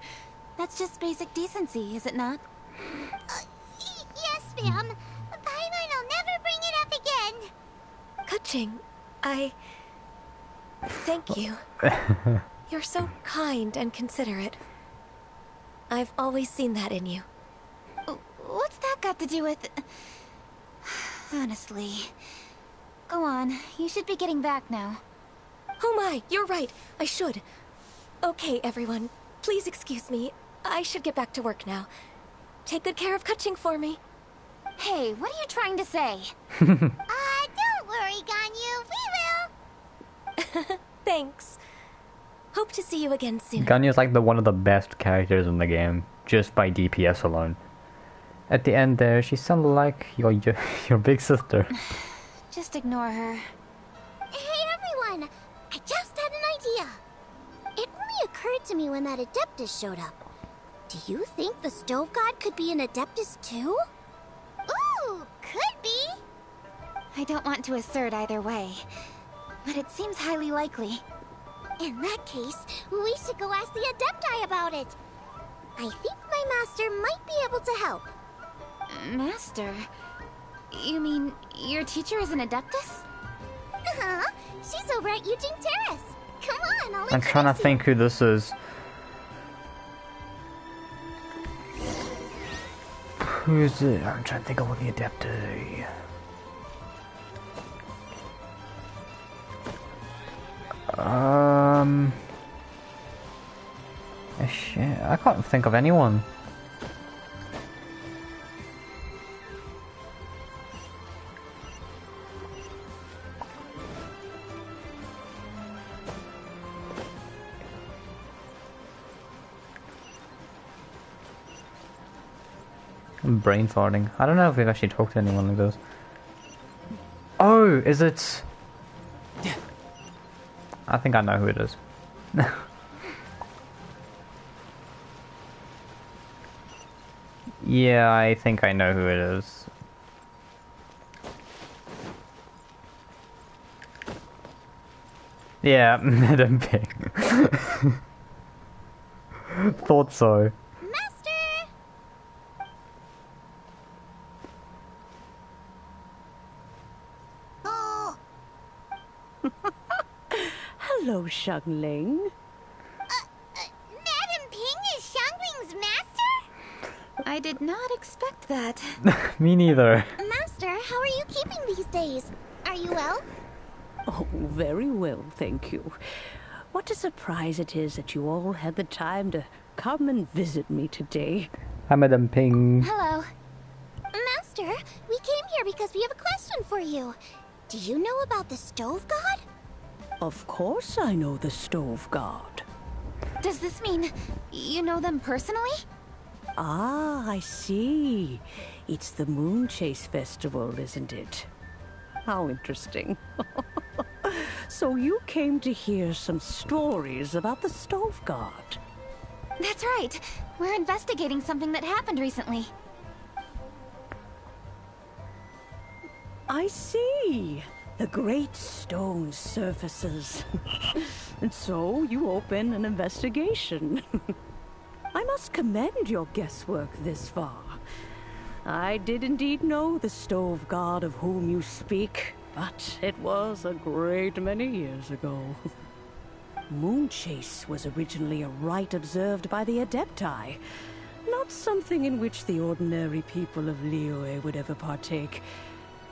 That's just basic decency, is it not? Yes, ma'am. Paimon will never bring it up again. Kaching, thank you. You're so kind and considerate. I've always seen that in you. What's that got to do with... Honestly. Go on, you should be getting back now. Oh my, you're right. I should. Okay, everyone. Please excuse me. I should get back to work now. Take good care of Kaching for me. Hey, what are you trying to say? Don't worry, Ganyu. We will. Thanks. Hope to see you again soon. Ganyu is like one of the best characters in the game, just by DPS alone. At the end there, she sounded like your big sister. Just ignore her. Hey, everyone! I just had an idea. It only occurred to me when that Adeptus showed up. Do you think the Stove God could be an Adeptus too? Ooh, could be. I don't want to assert either way, but it seems highly likely. In that case, we should go ask the Adepti about it. I think my master might be able to help. Master? You mean your teacher is an Adeptus? Uh-huh. She's over at Eugene Terrace. Come on, I'm trying to think who this is. Who is it? I'm trying to think of what the Adepti. Shit, I can't think of anyone. I'm brain farting. I don't know if we've actually talked to anyone like this. Oh, is it? I think I know who it is. Yeah, I think I know who it is. Yeah, Madam Pig. Thought so. Hello, Xiangling. Madam Ping is Xiangling's master? I did not expect that. Me neither. days. Are you well? Oh, very well, thank you. What a surprise it is that you all had the time to come and visit me today. Hi, Madam Ping. Hello. Master, we came here because we have a question for you. Do you know about the Stove God? Of course I know the Stove God. Does this mean you know them personally? Ah, I see. It's the Moon Chase Festival, isn't it? How interesting. So you came to hear some stories about the Stove God. That's right. We're investigating something that happened recently. I see. The great stone surfaces. And so you open an investigation. I must commend your guesswork this far. I did indeed know the Stove God of whom you speak, but it was a great many years ago. Moon Chase was originally a rite observed by the Adepti, not something in which the ordinary people of Liyue would ever partake.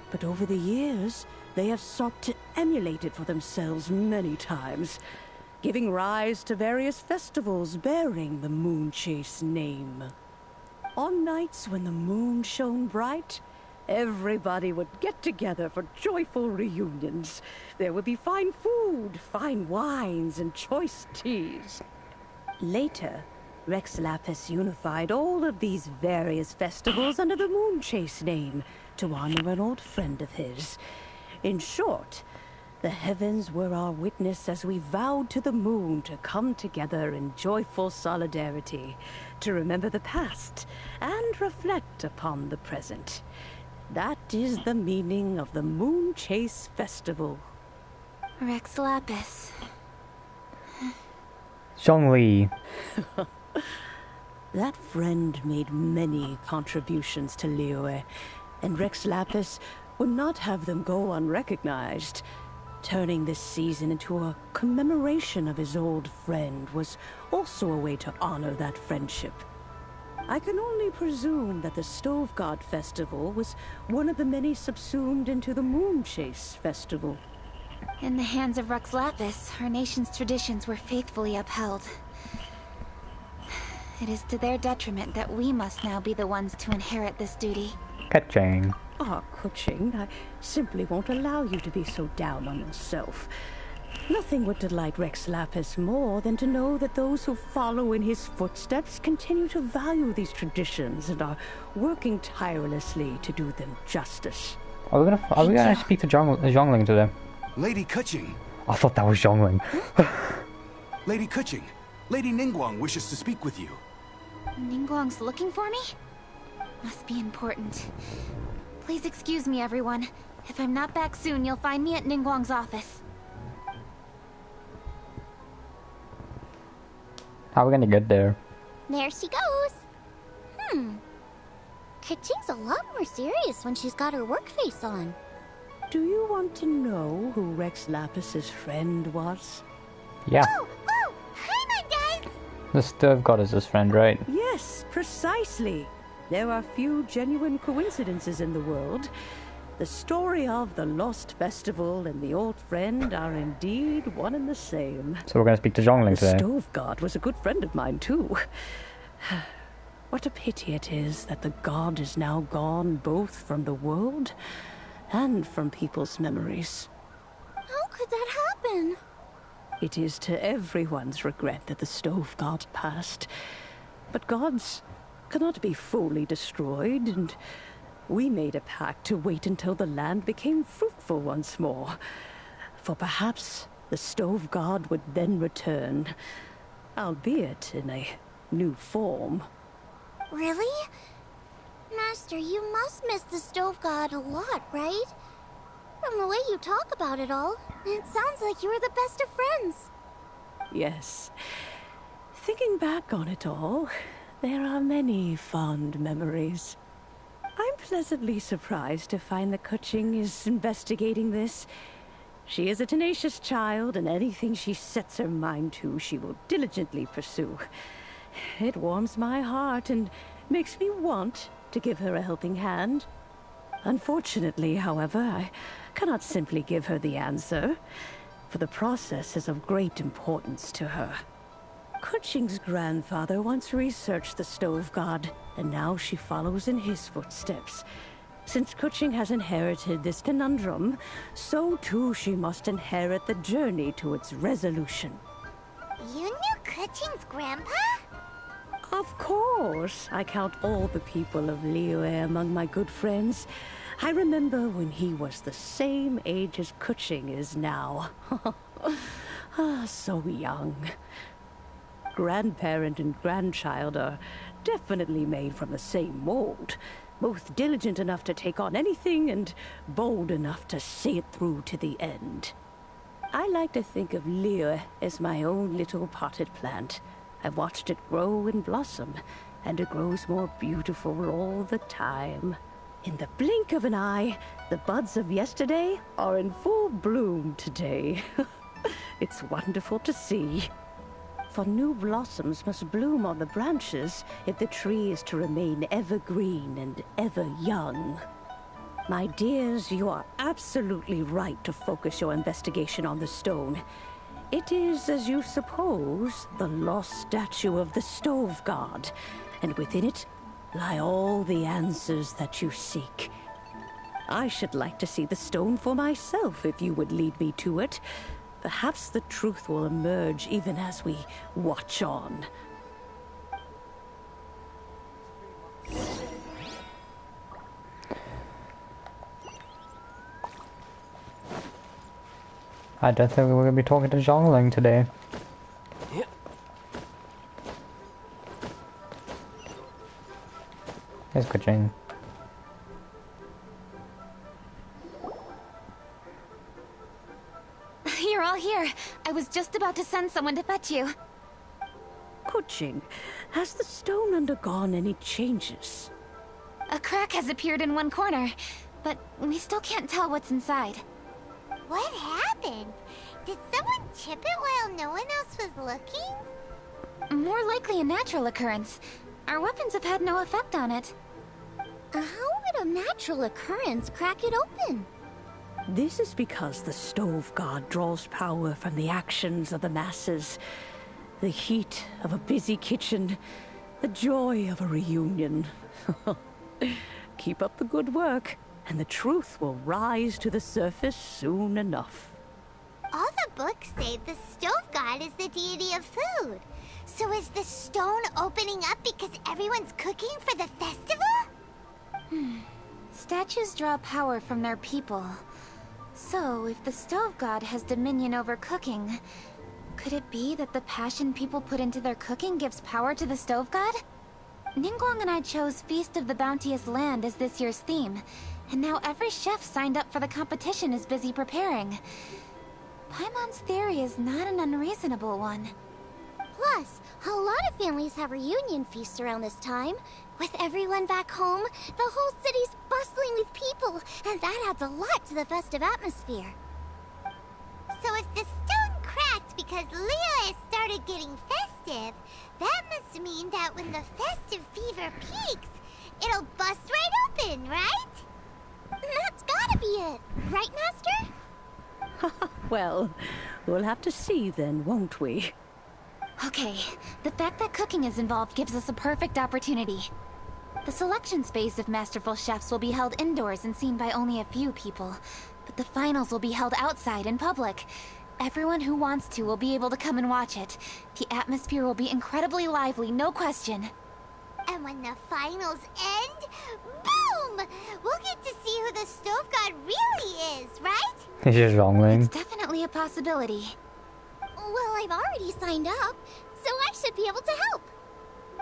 But over the years, they have sought to emulate it for themselves many times, giving rise to various festivals bearing the Moon Chase name. On nights when the moon shone bright, everybody would get together for joyful reunions. There would be fine food, fine wines, and choice teas. Later, Rex Lapis unified all of these various festivals under the Moon Chase name to honor an old friend of his. In short, the heavens were our witness as we vowed to the moon to come together in joyful solidarity, to remember the past and reflect upon the present. That is the meaning of the Moon Chase Festival. Rex Lapis. Zhongli. That friend made many contributions to Liyue, and Rex Lapis would not have them go unrecognized. Turning this season into a commemoration of his old friend was also a way to honor that friendship. I can only presume that the Stove God Festival was one of the many subsumed into the Moon Chase Festival. In the hands of Rex Lapis, our nation's traditions were faithfully upheld. It is to their detriment that we must now be the ones to inherit this duty. Ka-ching. Ah, Kuching, I simply won't allow you to be so down on yourself. Nothing would delight Rex Lapis more than to know that those who follow in his footsteps continue to value these traditions and are working tirelessly to do them justice. Are we gonna speak to Zhongling today? Lady Kuching. I thought that was Zhongling. Lady Kuching. Lady Ningguang wishes to speak with you. Ningguang's looking for me? Must be important. Please excuse me, everyone. If I'm not back soon, you'll find me at Ningguang's office. How are we gonna get there? There she goes. Kuching's a lot more serious when she's got her work face on. Do you want to know who Rex Lapis's friend was? Yeah. Oh! Hi, guys! The Stove God is his friend, right? Yes, precisely. There are few genuine coincidences in the world. The story of the Lost Festival and the old friend are indeed one and the same. So we're gonna speak to Zhongling today. The Stove God was a good friend of mine, too. What a pity it is that the god is now gone both from the world and from people's memories. How could that happen? It is to everyone's regret that the Stove God passed. But gods cannot be fully destroyed, and we made a pact to wait until the land became fruitful once more. For perhaps the Stove God would then return, albeit in a new form. Really? Master, you must miss the Stove God a lot, right? From the way you talk about it all, it sounds like you were the best of friends. Yes. Thinking back on it all, there are many fond memories. I'm pleasantly surprised to find that Kuching is investigating this. She is a tenacious child, and anything she sets her mind to, she will diligently pursue. It warms my heart and makes me want to give her a helping hand. Unfortunately, however, I cannot simply give her the answer, for the process is of great importance to her. Kuching's grandfather once researched the stove god, and now she follows in his footsteps. Since Kuching has inherited this conundrum, so too she must inherit the journey to its resolution. You knew Kuching's grandpa? Of course. I count all the people of Liyue among my good friends. I remember when he was the same age as Kuching is now. So young. Grandparent and grandchild are definitely made from the same mold. Both diligent enough to take on anything and bold enough to see it through to the end. I like to think of Liyue as my own little potted plant. I've watched it grow and blossom, and it grows more beautiful all the time. In the blink of an eye, the buds of yesterday are in full bloom today. It's wonderful to see. For new blossoms must bloom on the branches if the tree is to remain evergreen and ever young. My dears, you are absolutely right to focus your investigation on the stone. It is, as you suppose, the lost statue of the stove god, and within it lie all the answers that you seek. I should like to see the stone for myself if you would lead me to it. Perhaps the truth will emerge even as we watch on. I don't think we're going to be talking to Zhongling today. Yeah. Here's Kuching. You're all here. I was just about to send someone to fetch you. Kuching, has the stone undergone any changes? A crack has appeared in one corner, but we still can't tell what's inside. What happened? Did someone chip it while no one else was looking? More likely a natural occurrence. Our weapons have had no effect on it. How would a natural occurrence crack it open? This is because the stove god draws power from the actions of the masses. The heat of a busy kitchen, the joy of a reunion. Keep up the good work, and the truth will rise to the surface soon enough. All the books say the stove god is the deity of food. So is the stone opening up because everyone's cooking for the festival? Statues draw power from their people. So, if the stove god has dominion over cooking, could it be that the passion people put into their cooking gives power to the stove god? Ningguang and I chose Feast of the Bounteous Land as this year's theme, and now every chef signed up for the competition is busy preparing. Paimon's theory is not an unreasonable one. Plus, a lot of families have reunion feasts around this time. With everyone back home, the whole city's bustling with people, and that adds a lot to the festive atmosphere. So if the stone cracked because Liyue started getting festive, that must mean that when the festive fever peaks, it'll bust right open, right? That's gotta be it, right, Master? Well, we'll have to see then, won't we? Okay, the fact that cooking is involved gives us a perfect opportunity. The selection phase of masterful chefs will be held indoors and seen by only a few people, but the finals will be held outside in public. Everyone who wants to will be able to come and watch it. The atmosphere will be incredibly lively, no question. And when the finals end, boom! We'll get to see who the stove god really is, right? This is Zhongling. It's definitely a possibility. Well, I've already signed up, so I should be able to help.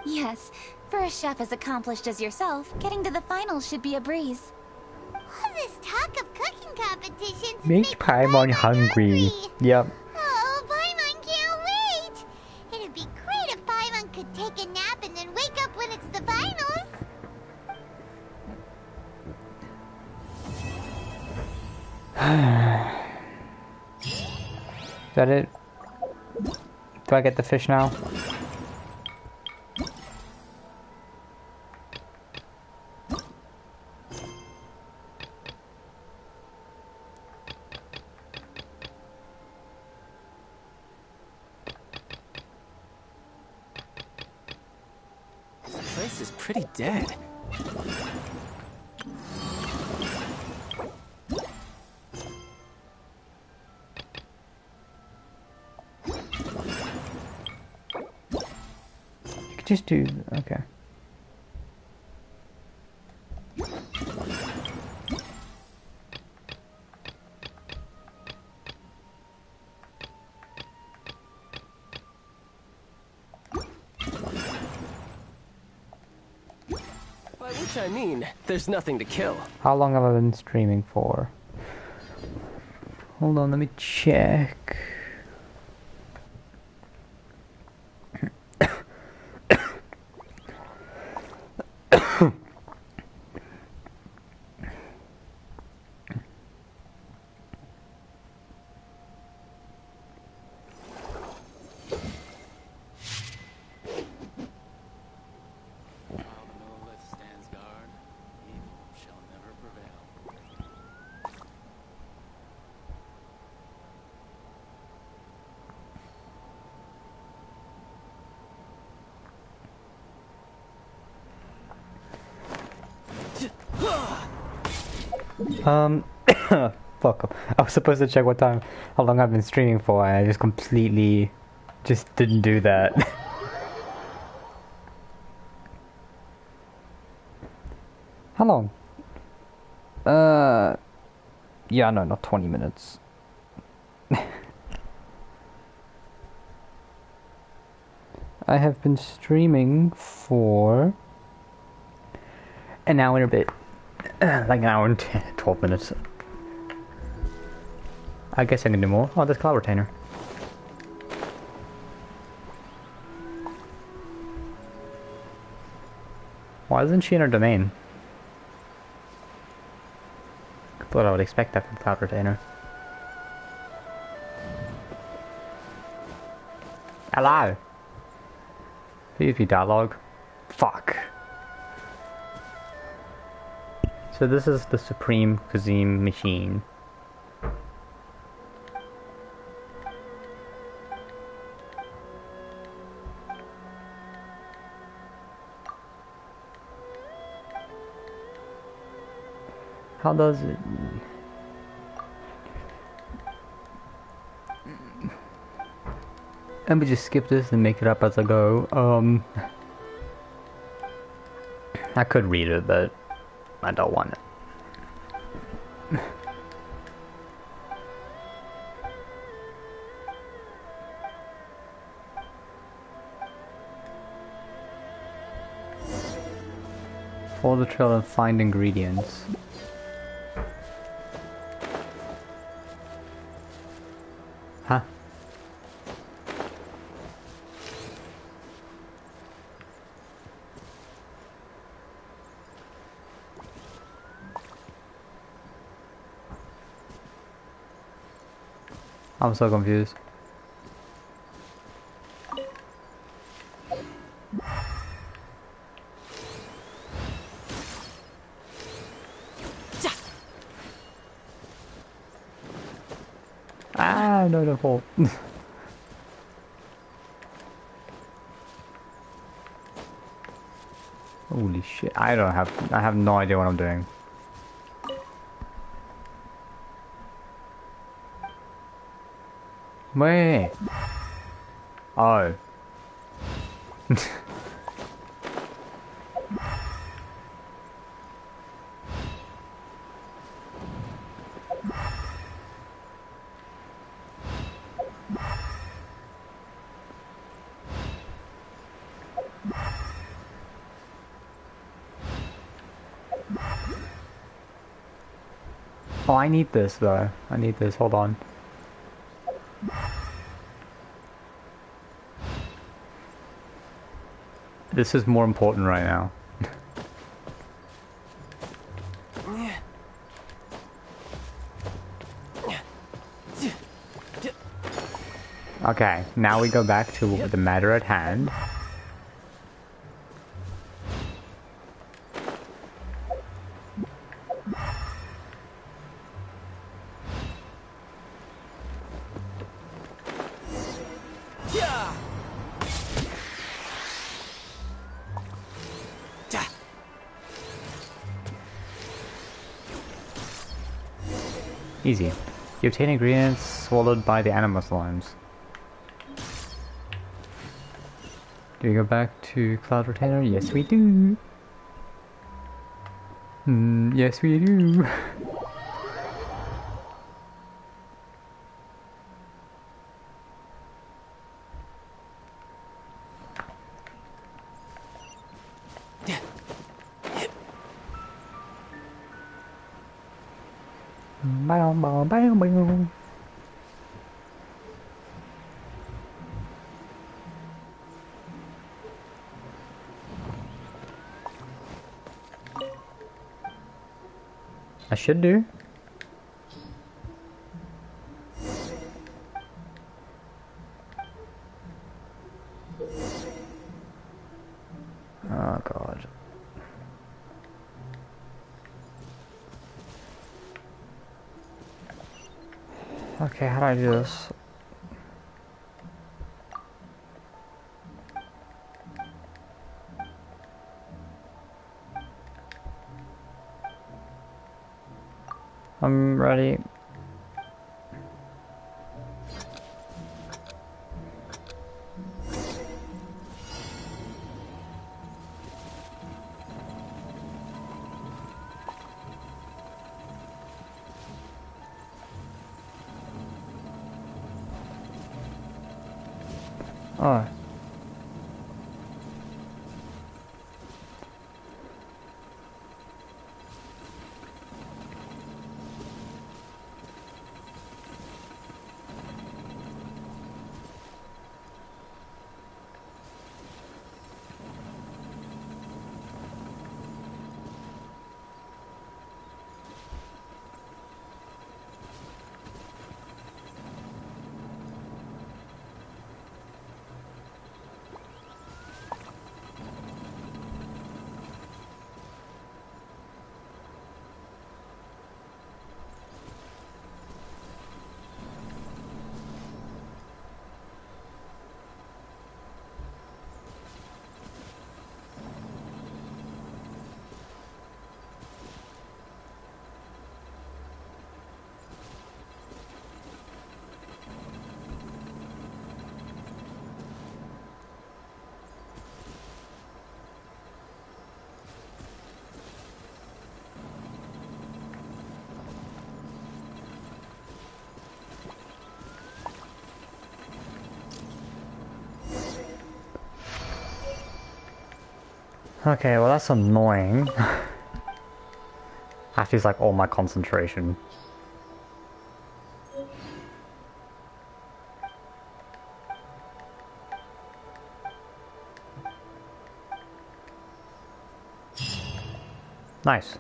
Yes, for a chef as accomplished as yourself, getting to the finals should be a breeze. All this talk of cooking competitions Makes Paimon hungry. Yep. Oh, Paimon can't wait! It'd be great if Paimon could take a nap and then wake up when it's the finals. Is that it? Do I get the fish now? pretty dead. You could just do... okay. By which I mean, there's nothing to kill. How long have I been streaming for? Hold on, let me check. Fuck. I was supposed to check how long I've been streaming for, and I just completely just didn't do that. How long? Yeah, no, not 20 minutes. I have been streaming for an hour and a bit. Like an hour and 12 minutes. I guess I can do more. Oh, there's Cloud Retainer. Why isn't she in her domain? Thought I would expect that from Cloud Retainer. Hello! PvP dialogue. Fuck. So this is the Supreme Kazim machine. How does it... Let me just skip this and make it up as I go. I could read it, but I don't want it. Follow the trail and find ingredients. Huh? I'm so confused. Ah, no, don't fall. Holy shit, I have no idea what I'm doing. Wait. Oh. Oh, I need this though. I need this, hold on. This is more important right now. Okay, now we go back to the matter at hand. Easy. You obtain ingredients swallowed by the animal slimes. Do we go back to Cloud Retainer? Yes, we do. Yes, we do. Bow, bow, bow, bow. I should do. Oh god. Okay, how do I do this? I'm ready. Oh. Okay, well that's annoying. I have to use like all my concentration. Nice.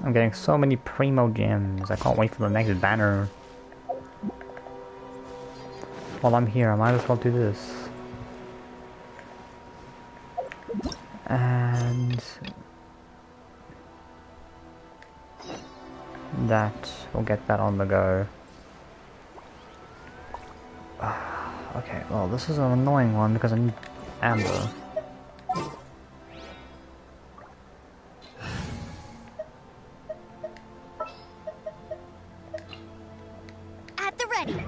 I'm getting so many primo gems. I can't wait for the next banner. While I'm here, I might as well do this. And that, we'll get that on the go. Okay, well this is an annoying one because I need amber. At the ready.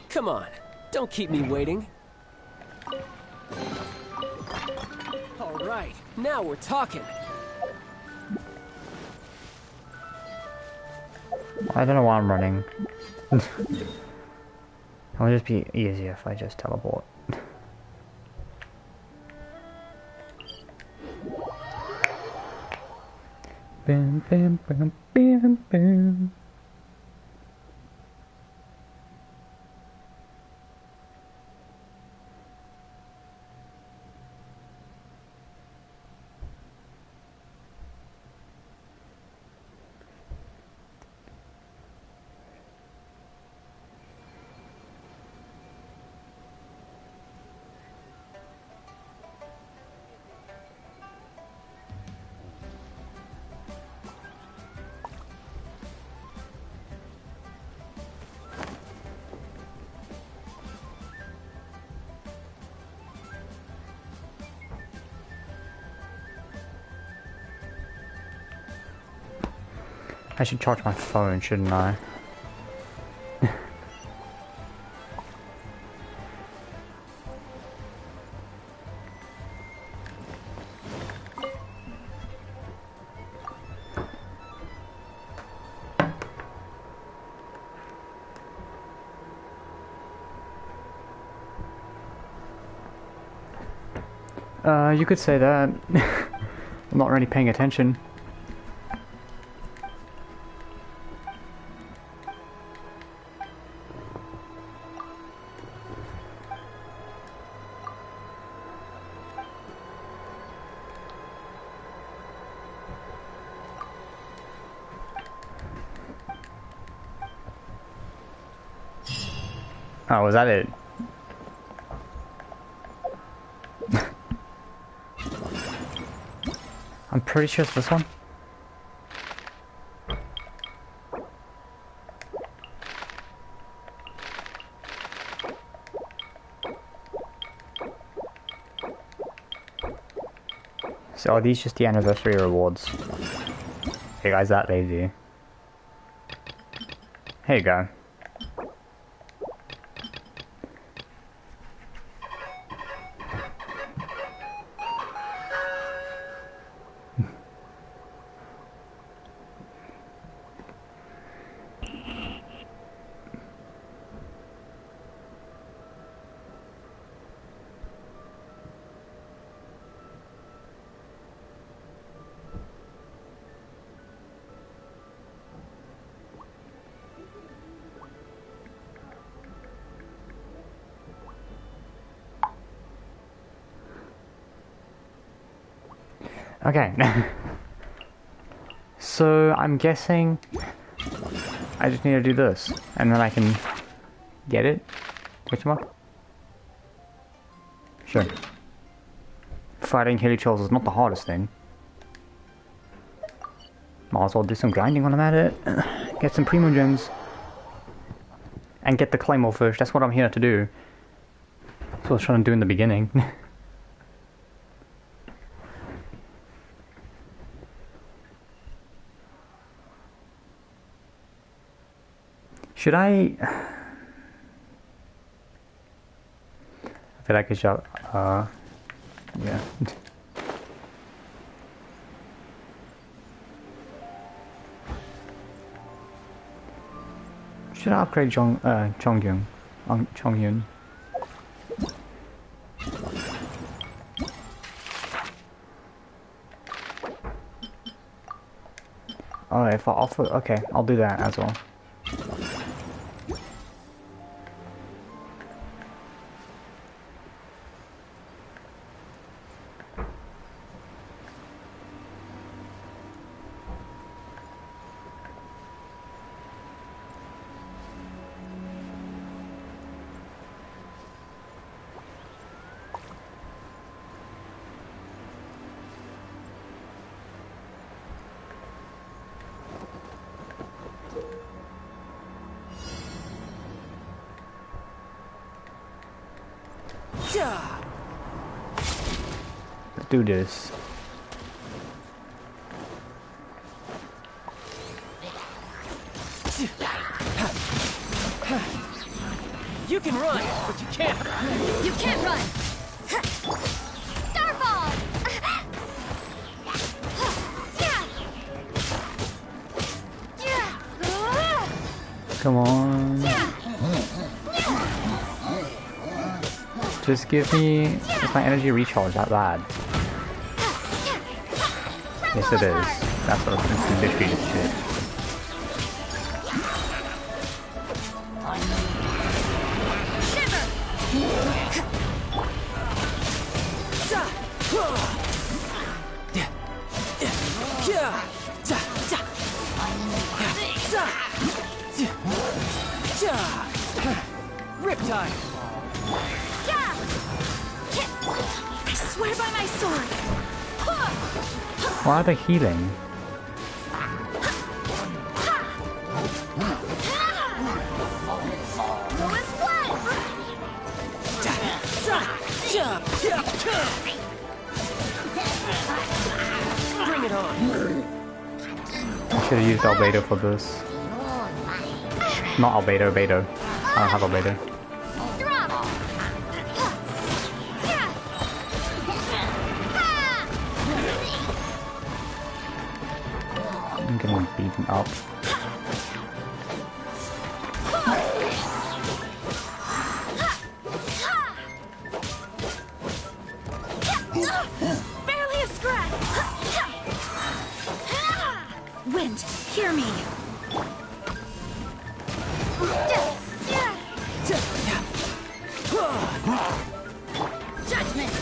Come on, don't keep me waiting. All right, now we're talking. I don't know why I'm running. It would just be easier if I just teleport. Bam, bam, bam, bam, bam. I should charge my phone, shouldn't I? You could say that. I'm not really paying attention. Oh, was that it? I'm pretty sure it's this one. So are these just the anniversary rewards? Hey guys, that lazy. Here you go. Okay. So I'm guessing I just need to do this and then I can get it? Question mark? Sure. Fighting hilly trolls is not the hardest thing. Might as well do some grinding when I'm at it. Get some primo gems. And get the claymore first. That's what I'm here to do. That's what I was trying to do in the beginning. Should I feel like I should, yeah. Should I upgrade Chongyun? Oh, if I offer, okay, I'll do that as well. Let's do this. You can run, but you can't. You can't run! Starfall! Come on. Just give me... Is my energy recharge that bad? Yes it is. That's what I'm literally just shit. Riptide! I swear by my sword! Why are they healing? Bring it on! should have used Albedo for this. Not Albedo, Beto. I don't have Albedo. I'm getting beaten up. Barely a scratch! Wind, hear me! Judgment!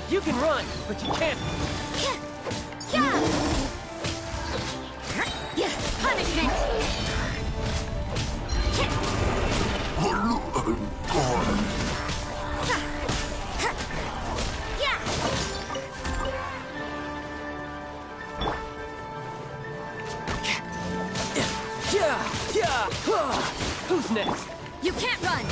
You can run, but you can't. Punishment! Who's next? You can't run!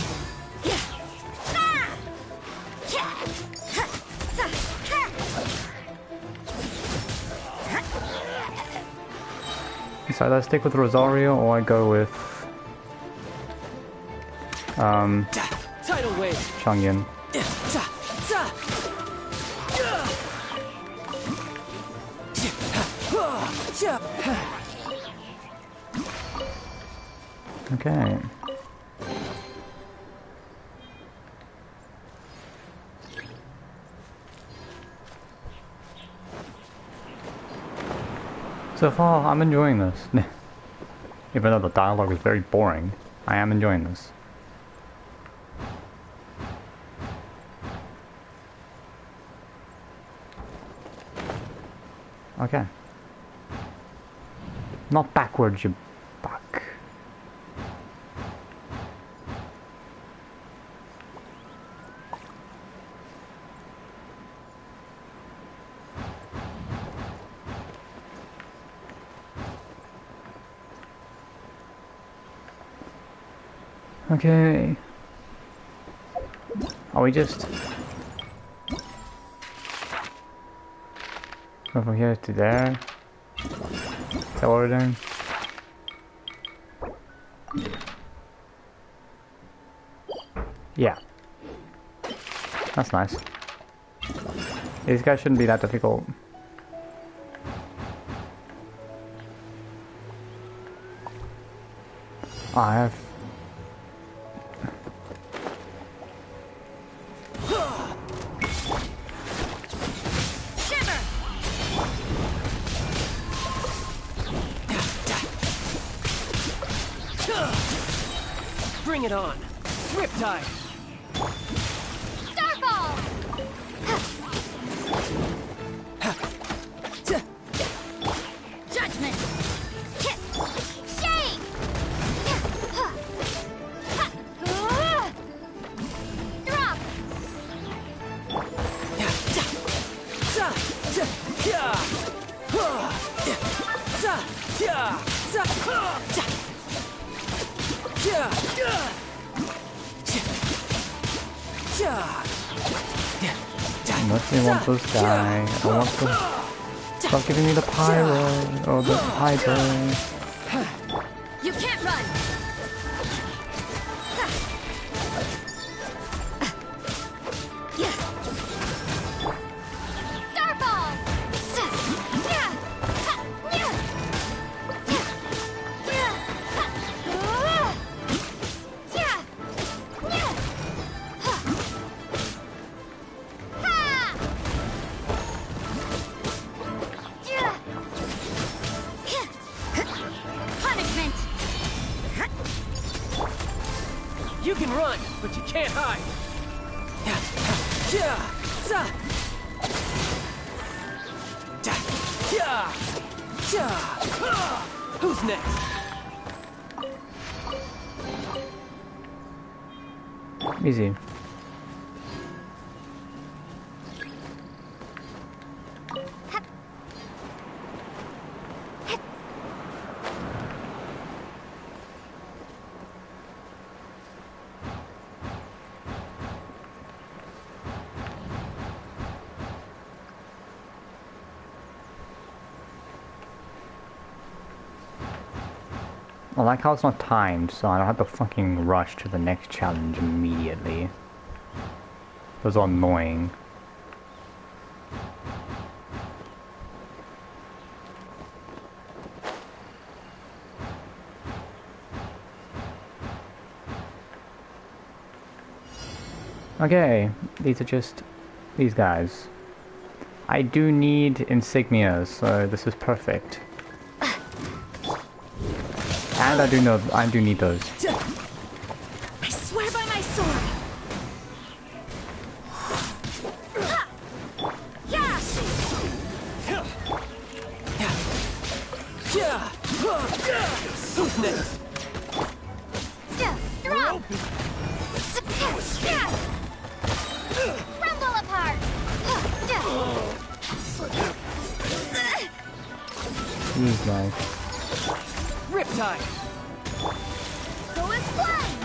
So either I stick with Rosario or I go with Tidal wave. Changyan. Okay. So far, I'm enjoying this. Even though the dialogue is very boring, I am enjoying this. Okay. Not backwards, you buck. Okay. Are we just go from here to there? Is that what we're doing? Yeah. That's nice. These guys shouldn't be that difficult. I have Bring it on. Riptide. Starfall! Judgment! Shame! Drop! Unless they want this guy, I want the... Stop giving me the pyro, or the hydro. You can't run! Starfall! Punishment! You can run, but you can't hide. Who's next? Easy. I like how it's not timed, so I don't have to fucking rush to the next challenge immediately. Those are annoying. Okay, these are just these guys. I do need insignias, so this is perfect. And I do need those. I swear by my sword. Who's next? Drop! Crumble apart! He's nice. Riptide! Go is flame!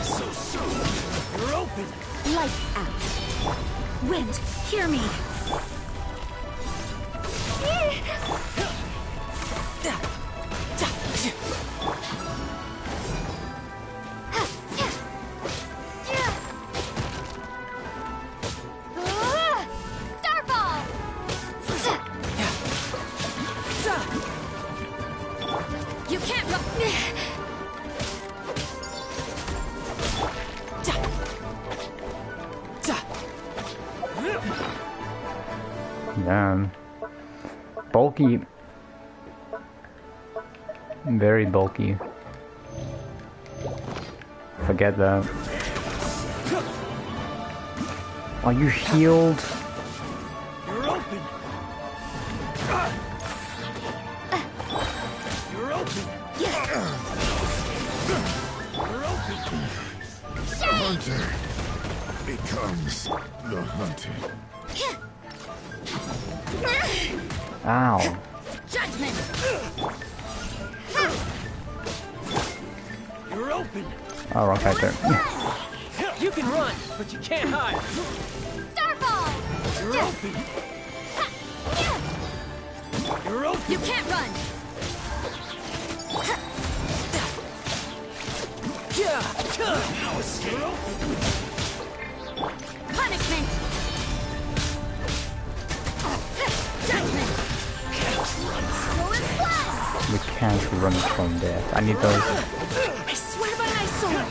So soon! You're open! Lights out. Wind, hear me. Starfall! You can't run. Damn. Bulky. Very bulky. Forget that. Are you healed? You're open! You're open! You're open! The hunter becomes the hunted. Ow. Judgment! You're open! Oh, wrong character. You can run, but you can't hide! Starfall! You're open! You're open! You can't run! You're open! Punishment! Judgment! Go is flame! We can't run from death. I need those. I swear by my sword!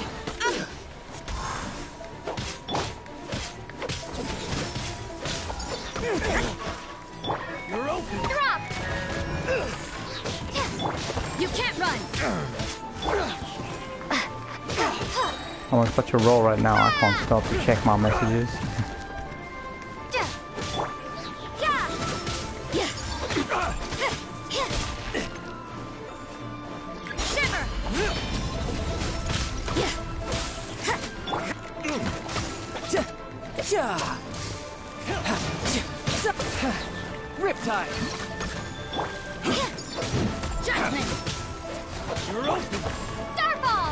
You're open! Drop! You can't run! I'm on such a roll right now, I can't stop to check my messages. Riptide! Judgment! You're open! Starfall!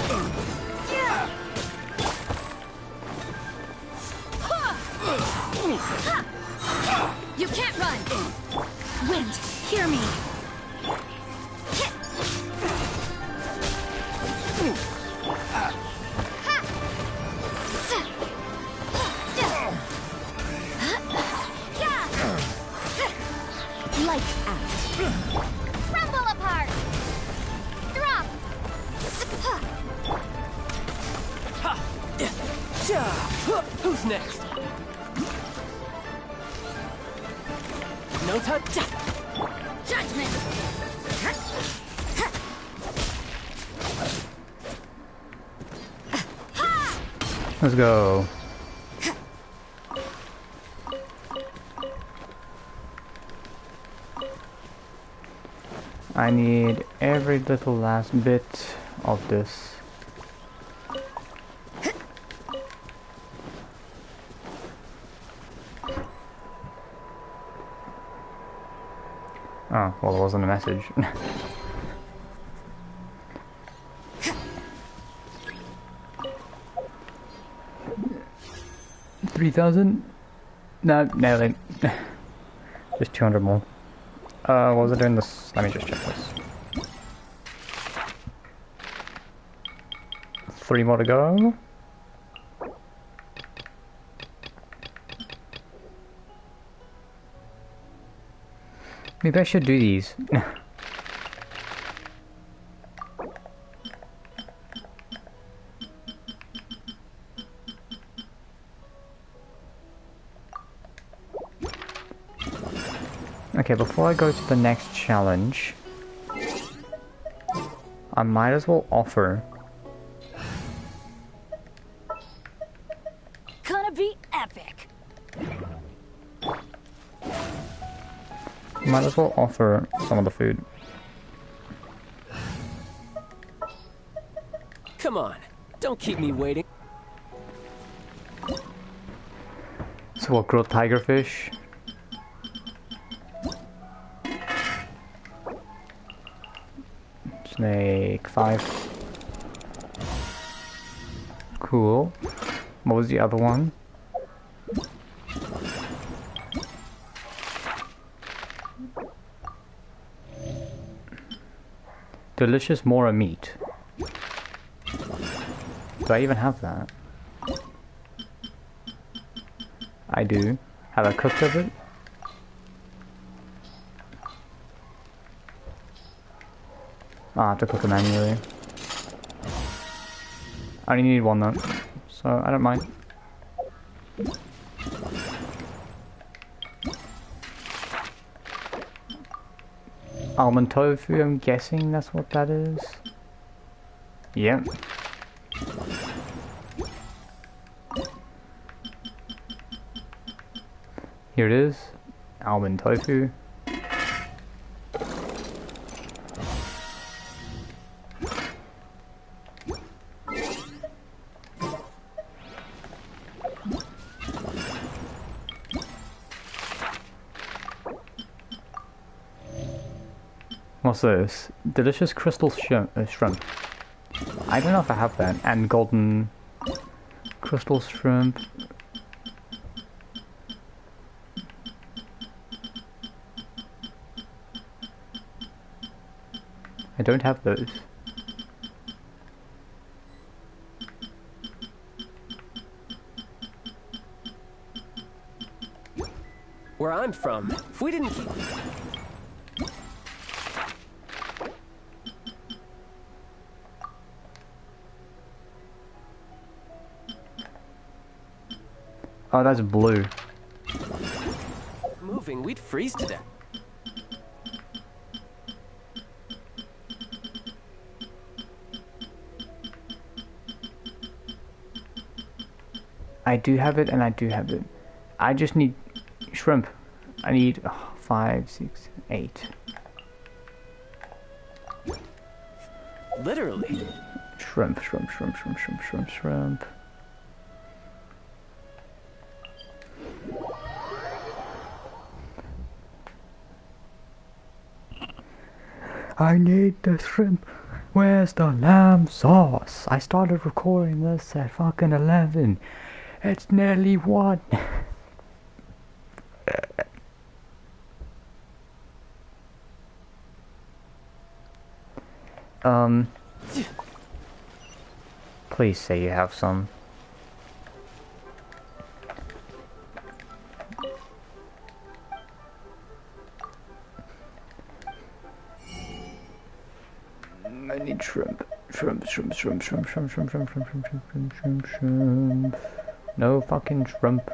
You can't run! Wind, hear me! Lights out! Crumble apart! Drop! Who's next? No time. Judgment! Let's go. I need every little last bit of this. Oh, well, it wasn't a message. 3,000? No, nailed it. Just 200 more. What was I doing this? Let me just check this. 3 more to go. Maybe I should do these. Okay, before I go to the next challenge, I might as well offer. Gonna be epic. Might as well offer some of the food. Come on, don't keep me waiting. So what, grilled tigerfish? Snake 5. Cool. What was the other one? Delicious Mora meat. Do I even have that? I do. Have I cooked of it? Oh, I have to cook it manually. I only need one though, so I don't mind. Almond tofu, I'm guessing that's what that is. Yep. Here it is. Almond tofu. What's this? Delicious crystal shrimp. I don't know if I have that. And golden crystal shrimp. I don't have those. Where I'm from, if we didn't keep... Oh, that's blue. moving, we'd freeze to death. I do have it and I do have it. I just need shrimp. I need 5, 6, 8. Literally. Shrimp. I need the shrimp. Where's the lamb sauce? I started recording this at fucking 11. It's nearly 1. Please say you have some. I need shrimp. Shrimp. No fucking shrimp.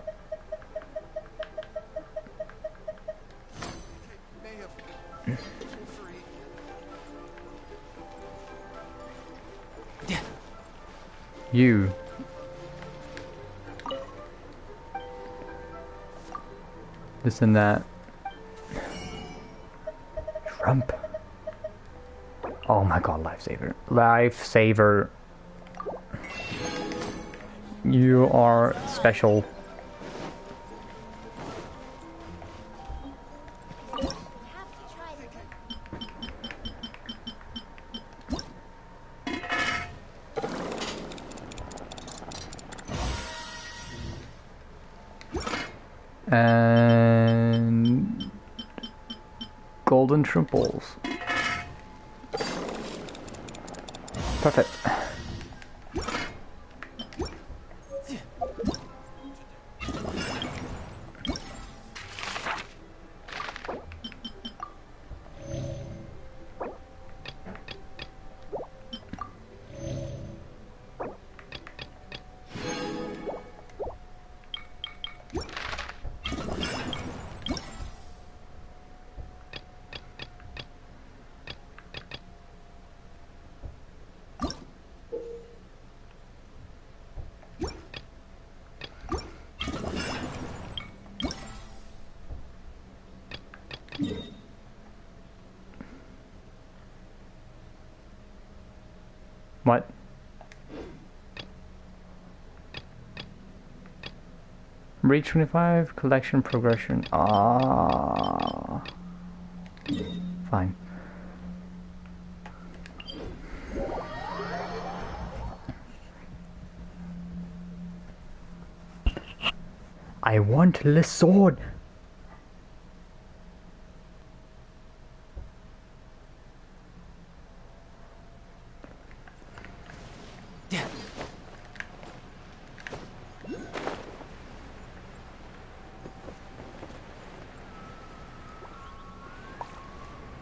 You. This and that. Shrimp. Oh my god, lifesaver. Lifesaver. You are special. And golden shrimp balls. Perfect. What? Reach 25, collection progression. Ah, fine. I want the sword.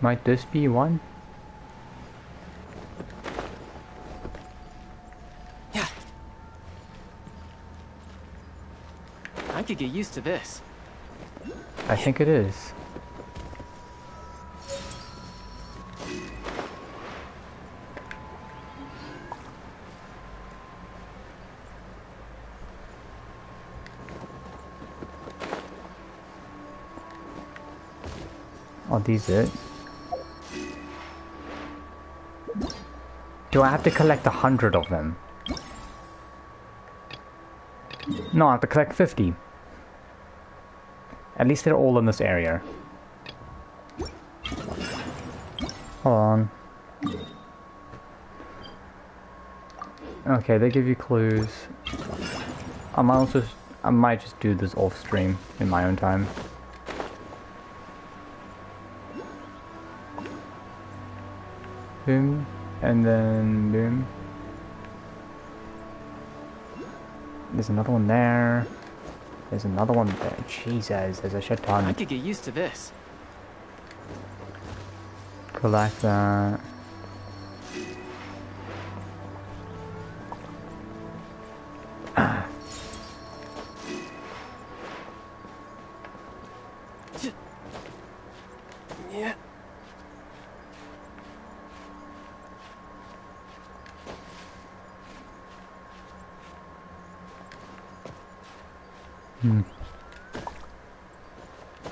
Might this be one? Yeah. I could get used to this. I think it is. Are these it? Do I have to collect 100 of them? No, I have to collect 50. At least they're all in this area. Hold on. Okay, they give you clues. I might just do this off stream in my own time. Boom, and then boom. There's another one there. There's another one there. Jesus, there's a shit ton. I could get used to this. Collect that. Yeah.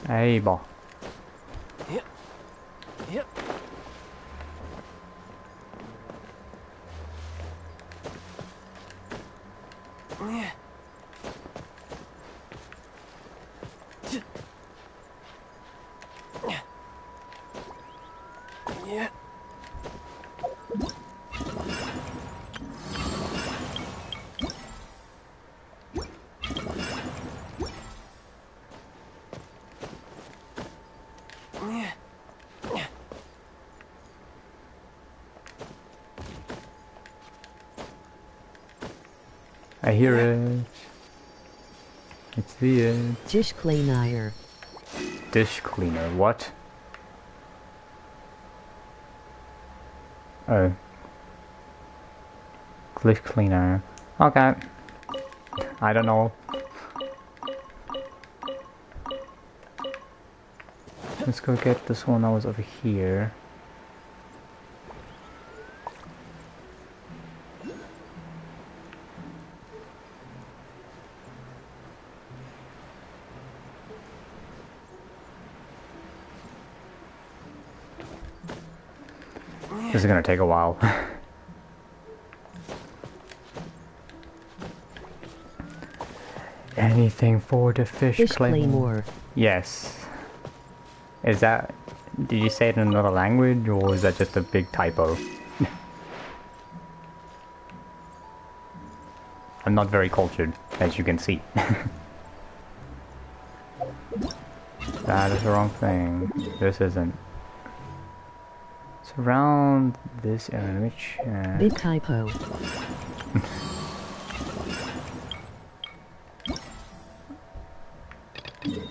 Hey, ball. Yep. Yep. Yeah. Yeah. I hear it. It's the Dish cleaner. Dish cleaner. What? Oh. Dish cleaner. Okay. I don't know. Let's go get this one that was over here. This is gonna take a while. Anything for the fish claymore. Yes. Is that... Did you say it in another language, or is that just a big typo? I'm not very cultured, as you can see. That is the wrong thing. This isn't. Around this area, which... Big typo.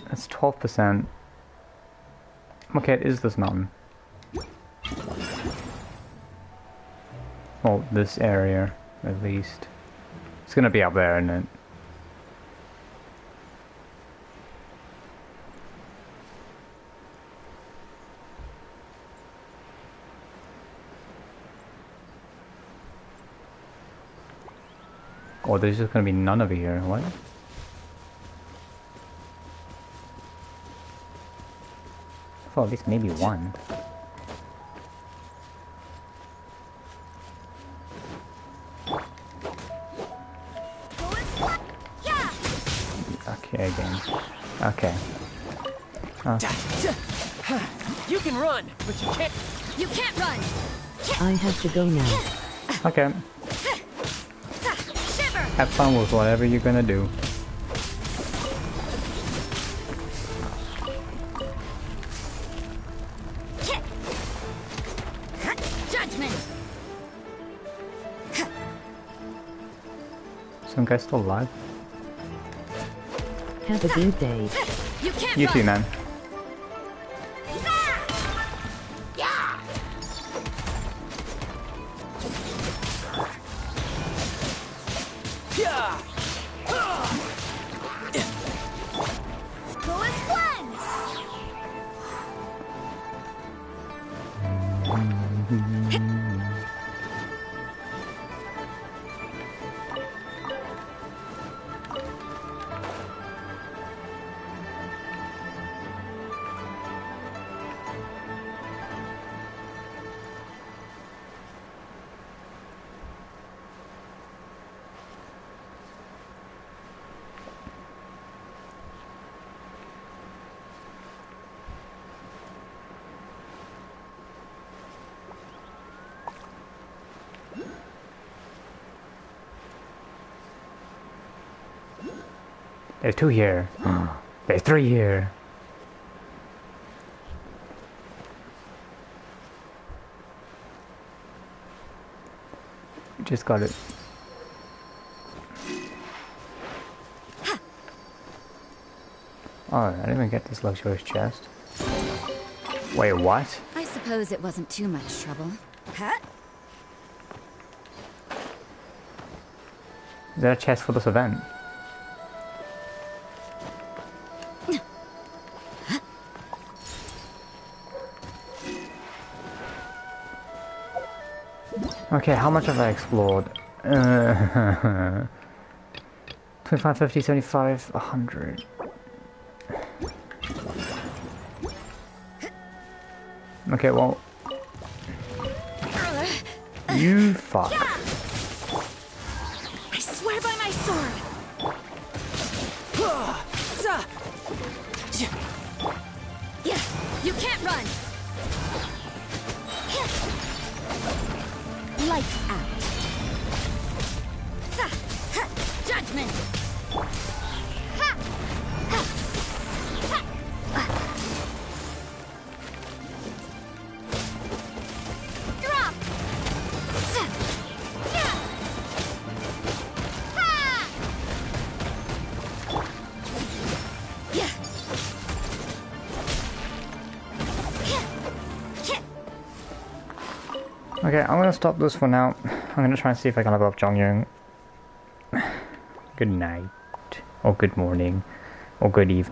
That's 12%. Okay, it is this mountain. Well, this area, at least. It's gonna be up there, isn't it? Oh, there's just gonna be none over here. What? I thought at least maybe one. Okay, again. Okay. You can run, but you can't. You can't run. I have to go now. Okay. Have fun with whatever you're gonna do. Judgment. Some guy's still alive. Have a good day. You too, man. There's 2 here. There's 3 here. Just got it. Oh, I didn't even get this luxurious chest. Wait, what? I suppose it wasn't too much trouble. Huh? Is that a chest for this event? Okay, how much have I explored? 25, 50, 75, 100. Okay, well... You fuck. I swear by my sword. Yeah, you can't run. Lights out. Judgment. Drop. Okay, I'm gonna stop this for now. I'm gonna try and see if I can level up Jongyung. Good night, or good morning, or good evening.